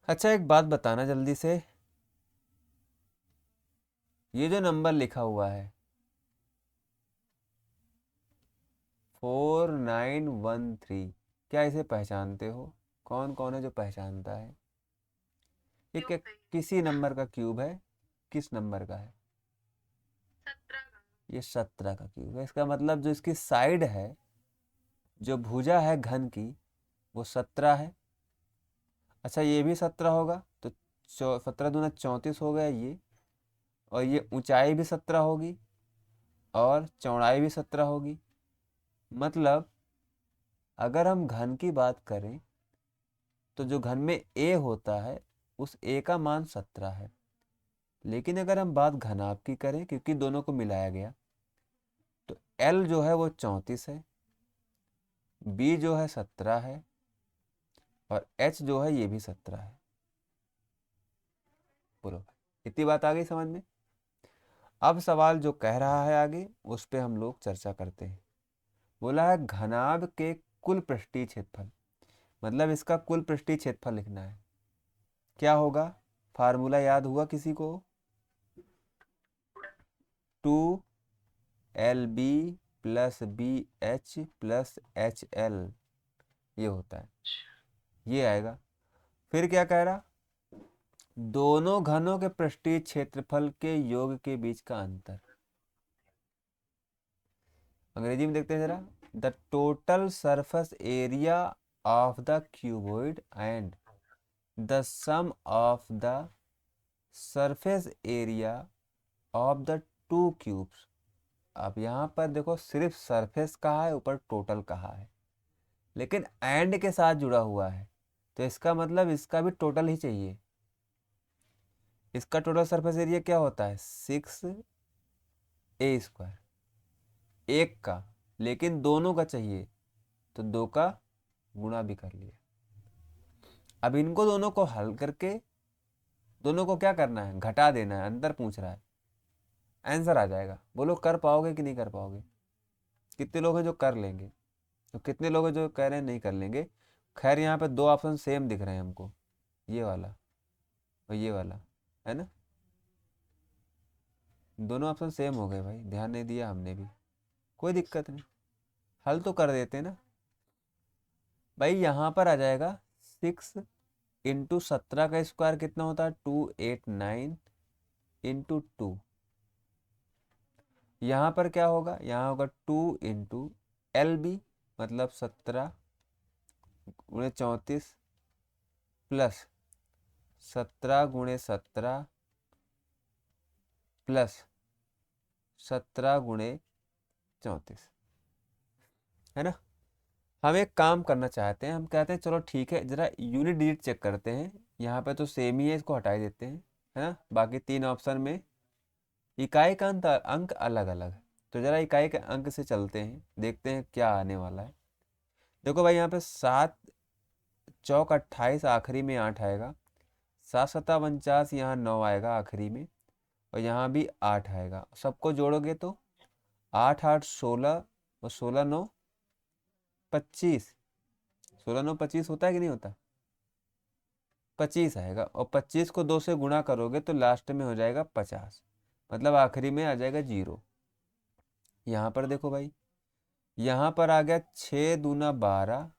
अच्छा एक बात बताना जल्दी से, ये जो नंबर लिखा हुआ है 4913, क्या इसे पहचानते हो? कौन कौन है जो पहचानता है? ये क्यूब है किसी नंबर का क्यूब है, किस नंबर का है? 17 का। ये 17 का क्यूब है। इसका मतलब जो इसकी साइड है, जो भुजा है घन की, वो 17 है। अच्छा ये भी 17 होगा, तो 17 दूना 34 हो गया ये। और ये ऊंचाई भी 17 होगी और चौड़ाई भी 17 होगी। मतलब अगर हम घन की बात करें तो जो घन में ए होता है उस ए का मान 17 है। लेकिन अगर हम बात घनाभ की करें, क्योंकि दोनों को मिलाया गया, तो एल जो है वो 34 है, बी जो है 17 है, और एच जो है ये भी 17 है। बोलो इतनी बात आ गई समझ में? अब सवाल जो कह रहा है आगे उस पे हम लोग चर्चा करते हैं। बोला है घनाभ के कुल पृष्ठीय क्षेत्रफल, मतलब इसका कुल पृष्ठीय क्षेत्रफल लिखना है। क्या होगा? फार्मूला याद हुआ किसी को? 2LB plus BH plus HL, ये होता है, ये आएगा। फिर क्या कह रहा? दोनों घनों के पृष्ठीय क्षेत्रफल के योग के बीच का अंतर। अंग्रेजी में देखते हैं जरा। The total surface area of the cuboid and the sum of the surface area of the two cubes. अब यहाँ पर देखो सिर्फ सरफेस कहा है, ऊपर टोटल कहा है, लेकिन एंड के साथ जुड़ा हुआ है, तो इसका मतलब इसका भी टोटल ही चाहिए। इसका टोटल सरफेस एरिया क्या होता है? 6A², एक का, लेकिन दोनों का चाहिए तो दो का गुणा भी कर लिया। अब इनको दोनों को हल करके दोनों को क्या करना है? घटा देना है, अंतर पूछ रहा है, आंसर आ जाएगा। बोलो कर पाओगे कि नहीं कर पाओगे? कितने लोग हैं जो कर लेंगे? तो कितने लोग हैं जो कह रहे हैं नहीं कर लेंगे? खैर यहाँ पे दो ऑप्शन सेम दिख रहे हैं हमको, ये वाला और ये वाला, है ना? दोनों ऑप्शन सेम हो गए भाई, ध्यान नहीं दिया हमने भी, कोई दिक्कत नहीं, हल तो कर देते ना भाई। यहाँ पर आ जाएगा 6 × 17 का स्क्वायर कितना होता है? 289 × 2। यहाँ पर क्या होगा? यहाँ होगा 2 × LB, मतलब 17 × 34 प्लस 17 × 17 प्लस 17 × 34, है ना? हम एक काम करना चाहते हैं, हम कहते हैं चलो ठीक है जरा यूनिट डिजिट चेक करते हैं। यहाँ पे तो सेम ही है, इसको हटा ही देते हैं, है ना? बाकी तीन ऑप्शन में इकाई का अंक अलग अलग है, तो जरा इकाई के अंक से चलते हैं, देखते हैं क्या आने वाला है। देखो भाई यहाँ पे 7 चौक 28, आखिरी में 8 आएगा, 7 × 7 = 49, यहाँ 9 आएगा आखिरी में, और यहाँ भी 8 आएगा। सबको जोड़ोगे तो 8 8 16 और 16 9 25, 16 9 25 होता है कि नहीं होता? 25 आएगा, और 25 को 2 से गुणा करोगे तो लास्ट में हो जाएगा 50, मतलब आखिरी में आ जाएगा 0। यहाँ पर देखो भाई, यहाँ पर आ गया 6 दूना 12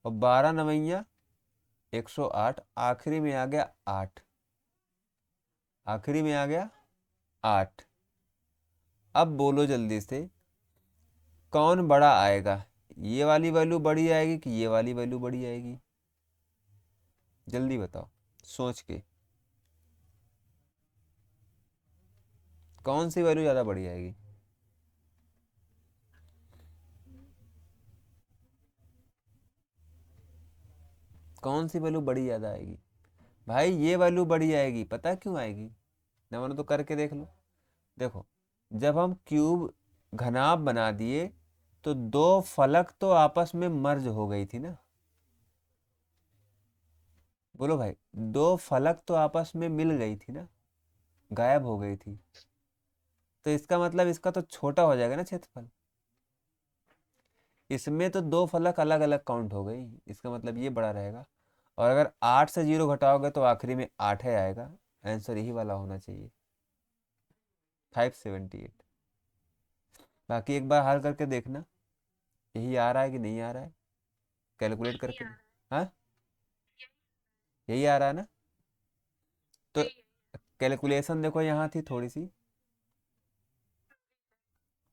और 12 नवैया 108, आखिरी में आ गया 8, आखिरी में आ गया 8। अब बोलो जल्दी से कौन बड़ा आएगा? ये वाली वैल्यू बड़ी आएगी कि ये वाली वैल्यू बड़ी आएगी? जल्दी बताओ सोच के, कौन सी वैल्यू ज़्यादा बड़ी आएगी? कौन सी वैल्यू बड़ी ज़्यादा आएगी भाई? ये वैल्यू बड़ी आएगी। पता है क्यों आएगी? ना मानो तो करके देख लो। देखो, जब हम क्यूब घनाभ बना दिए तो दो फलक तो आपस में मर्ज हो गई थी ना। बोलो भाई, दो फलक तो आपस में मिल गई थी ना, गायब हो गई थी। तो इसका मतलब इसका तो छोटा हो जाएगा ना क्षेत्रफल। इसमें तो दो फलक अलग अलग काउंट हो गई, इसका मतलब ये बड़ा रहेगा। और अगर 8 से 0 घटाओगे तो आखिरी में 8 है आएगा। आंसर यही वाला होना चाहिए, 578। बाकी एक बार हल करके देखना, यही आ रहा है कि नहीं आ रहा है, कैलकुलेट यही करके आ दे। रहा है। हाँ, यही यही आ रहा है ना? तो यही है। कैलकुलेशन देखो यहाँ थी थोड़ी सी,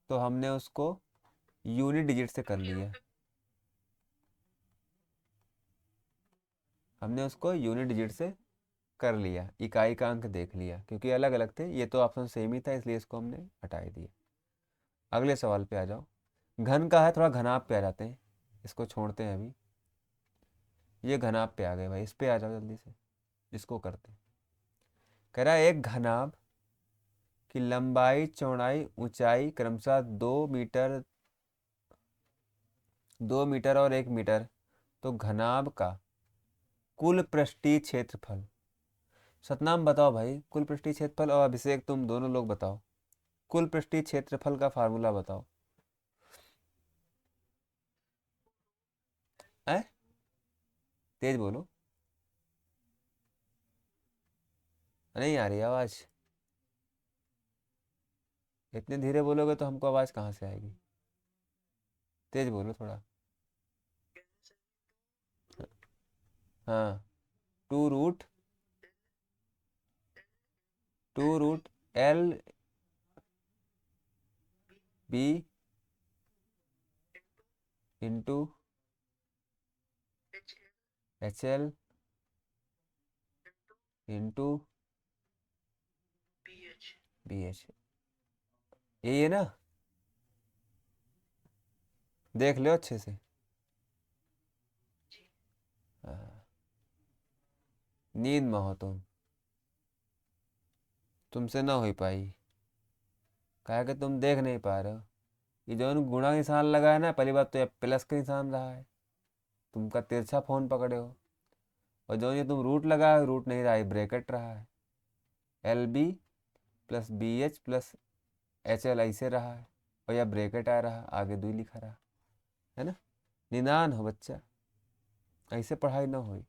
तो हमने उसको यूनिट डिजिट से कर लिया। हमने उसको यूनिट डिजिट से कर लिया, इकाई का अंक देख लिया, क्योंकि अलग अलग थे। ये तो ऑप्शन सेम ही था, इसलिए इसको हमने हटा ही दिया। अगले सवाल पे आ जाओ। घन का है, थोड़ा घनाभ पे आ जाते हैं, इसको छोड़ते हैं अभी। ये घनाभ पे आ गए भाई, इस पे आ जाओ जल्दी से, इसको करते हैं। कह रहा है एक घनाभ की लंबाई चौड़ाई ऊंचाई क्रमशः 2 मीटर, 2 मीटर और 1 मीटर, तो घनाभ का कुल पृष्ठीय क्षेत्रफल। सतनाम बताओ भाई, कुल पृष्ठीय क्षेत्रफल, और अभिषेक तुम दोनों लोग बताओ कुल पृष्ठीय क्षेत्रफल का फार्मूला बताओ। है, तेज बोलो, नहीं आ रही आवाज। इतने धीरे बोलोगे तो हमको आवाज कहाँ से आएगी? तेज बोलो थोड़ा। हाँ, two root, L B into H L into B H. यही है ना? देख लो अच्छे से। हाँ, नींद में हो तुमसे ना हो पाई, कहा कि तुम देख नहीं पा रहे हो। ये जो गुणा का निशान लगा है ना, पहली बात तो ये प्लस का निशान रहा है, तुमका तिरछा फोन पकड़े हो। और जो ये तुम रूट लगा है, रूट नहीं रहा है, ब्रैकेट रहा है। L B plus B H plus H L ऐसे रहा है, और यह ब्रैकेट आ रहा, आगे 2 लिखा रहा है ना। निदान हो बच्चा, ऐसे पढ़ाई ना हो।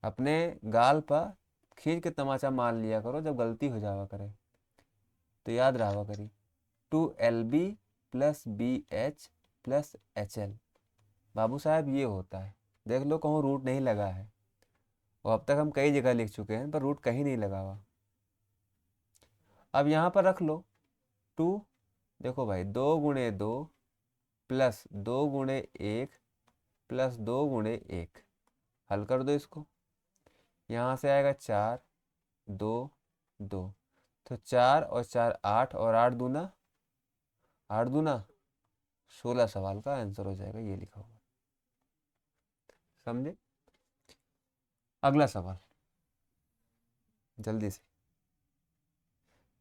अपने गाल पर खींच के तमाचा मार लिया करो जब गलती हो जावा करे, तो याद रहा करी। 2 LB plus BH plus HL। बाबू साहब ये होता है, देख लो कहूँ रूट नहीं लगा है, और अब तक हम कई जगह लिख चुके हैं पर रूट कहीं नहीं लगा हुआ। अब यहाँ पर रख लो 2, देखो भाई 2 × 2 प्लस 2 × 1 प्लस 2 × 1, हल कर दो इसको। यहाँ से आएगा 4, 2, 2, तो 4 और 4 8, और 8 दूना 8 दूना 16। सवाल का आंसर हो जाएगा ये लिखा हुआ, समझे? अगला सवाल जल्दी से।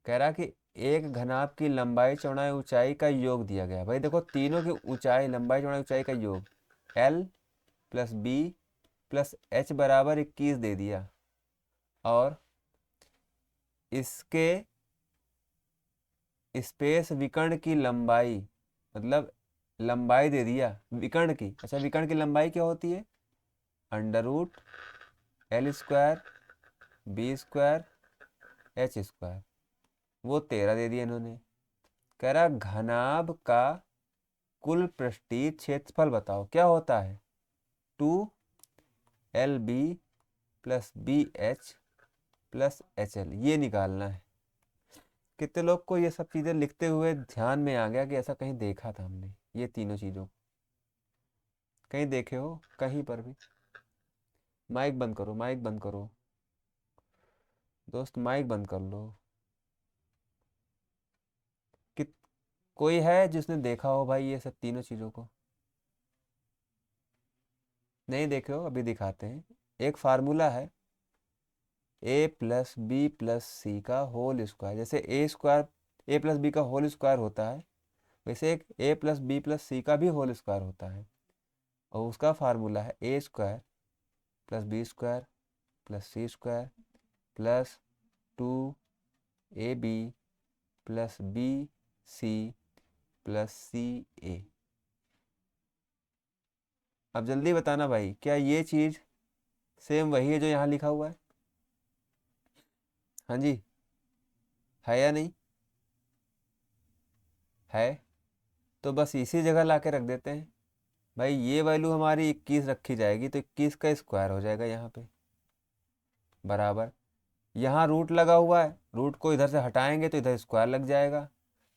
कह रहा कि एक घनाभ की लंबाई चौड़ाई ऊंचाई का योग दिया गया। भाई देखो, तीनों की ऊंचाई, लंबाई चौड़ाई ऊंचाई का योग L plus B plus H बराबर 21 दे दिया, और इसके स्पेस विकर्ण की लंबाई, मतलब लंबाई दे दिया विकर्ण की। अच्छा, विकर्ण की लंबाई क्या होती है? √L² B² H²। वो 13 दे दिया इन्होंने। कह रहा घनाभ का कुल पृष्ठीय क्षेत्रफल बताओ, क्या होता है? 2 LB plus BH plus HL, ये निकालना है। कितने लोग को ये सब चीज़ें लिखते हुए ध्यान में आ गया कि ऐसा कहीं देखा था हमने ये तीनों चीज़ों को? कहीं देखे हो कहीं पर भी? माइक बंद करो, माइक बंद करो दोस्त, माइक बंद कर लो। कोई है जिसने देखा हो भाई ये सब तीनों चीज़ों को? नहीं देखे हो? अभी दिखाते हैं। एक फार्मूला है ए प्लस बी प्लस सी का होल स्क्वायर। जैसे ए स्क्वायर ए प्लस बी का होल स्क्वायर होता है, वैसे एक ए प्लस बी प्लस सी का भी होल स्क्वायर होता है, और उसका फार्मूला है A square plus B square plus C square plus 2ab plus B C plus C A. अब जल्दी बताना भाई, क्या ये चीज़ सेम वही है जो यहाँ लिखा हुआ है? हाँ जी, है या नहीं? है। तो बस इसी जगह ला के रख देते हैं भाई। ये वैल्यू हमारी 21 रखी जाएगी, तो 21 का स्क्वायर हो जाएगा यहाँ पे, बराबर। यहाँ रूट लगा हुआ है, रूट को इधर से हटाएंगे तो इधर स्क्वायर लग जाएगा।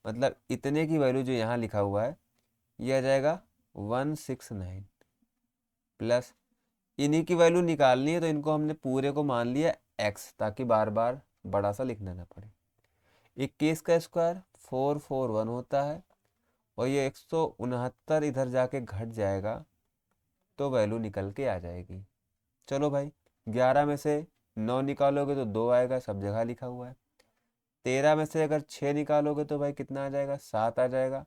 मतलब इतने की वैल्यू जो यहाँ लिखा हुआ है ये आ जाएगा 169 प्लस, इन्हीं की वैल्यू निकालनी है तो इनको हमने पूरे को मान लिया x, ताकि बार बार बड़ा सा लिखना ना पड़े। 21 का स्क्वायर 441 होता है, और ये 169 इधर जाके घट जाएगा तो वैल्यू निकल के आ जाएगी। चलो भाई, 11 में से 9 निकालोगे तो 2 आएगा, सब जगह लिखा हुआ है। 13 में से अगर 6 निकालोगे तो भाई कितना आ जाएगा? 7 आ जाएगा।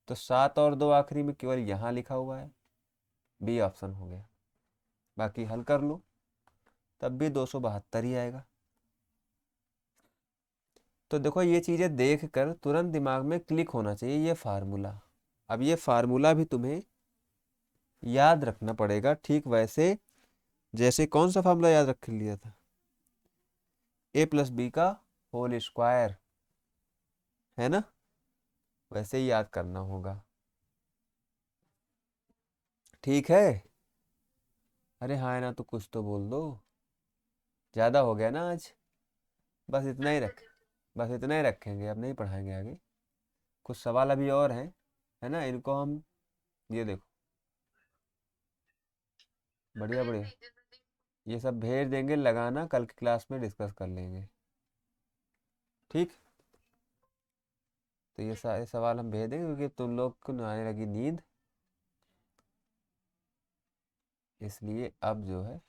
तो 7 और 2 आखिरी में केवल यहाँ लिखा हुआ है, बी ऑप्शन हो गया। बाकी हल कर लो, तब भी 272 ही आएगा। तो देखो, ये चीज़ें देख कर तुरंत दिमाग में क्लिक होना चाहिए ये फार्मूला। अब ये फार्मूला भी तुम्हें याद रखना पड़ेगा, ठीक वैसे जैसे कौन सा फार्मूला याद रख लिया था? ए प्लस बी का होल स्क्वायर, है ना? वैसे ही याद करना होगा, ठीक है? अरे हाँ है ना, तो कुछ तो बोल दो। ज़्यादा हो गया ना आज? बस इतना ही अच्छा रख अच्छा। बस इतना ही रखेंगे, अब नहीं पढ़ाएंगे आगे। कुछ सवाल अभी और हैं, है ना? इनको हम, ये देखो, बढ़िया भेज बढ़िया, दीजिए दीदी। ये सब भेज देंगे, लगाना, कल की क्लास में डिस्कस कर लेंगे, ठीक? तो ये सारे सवाल हम भेज देंगे, क्योंकि तुम लोग को आने लगी नींद, इसलिए अब जो है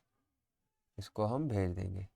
इसको हम भेज देंगे।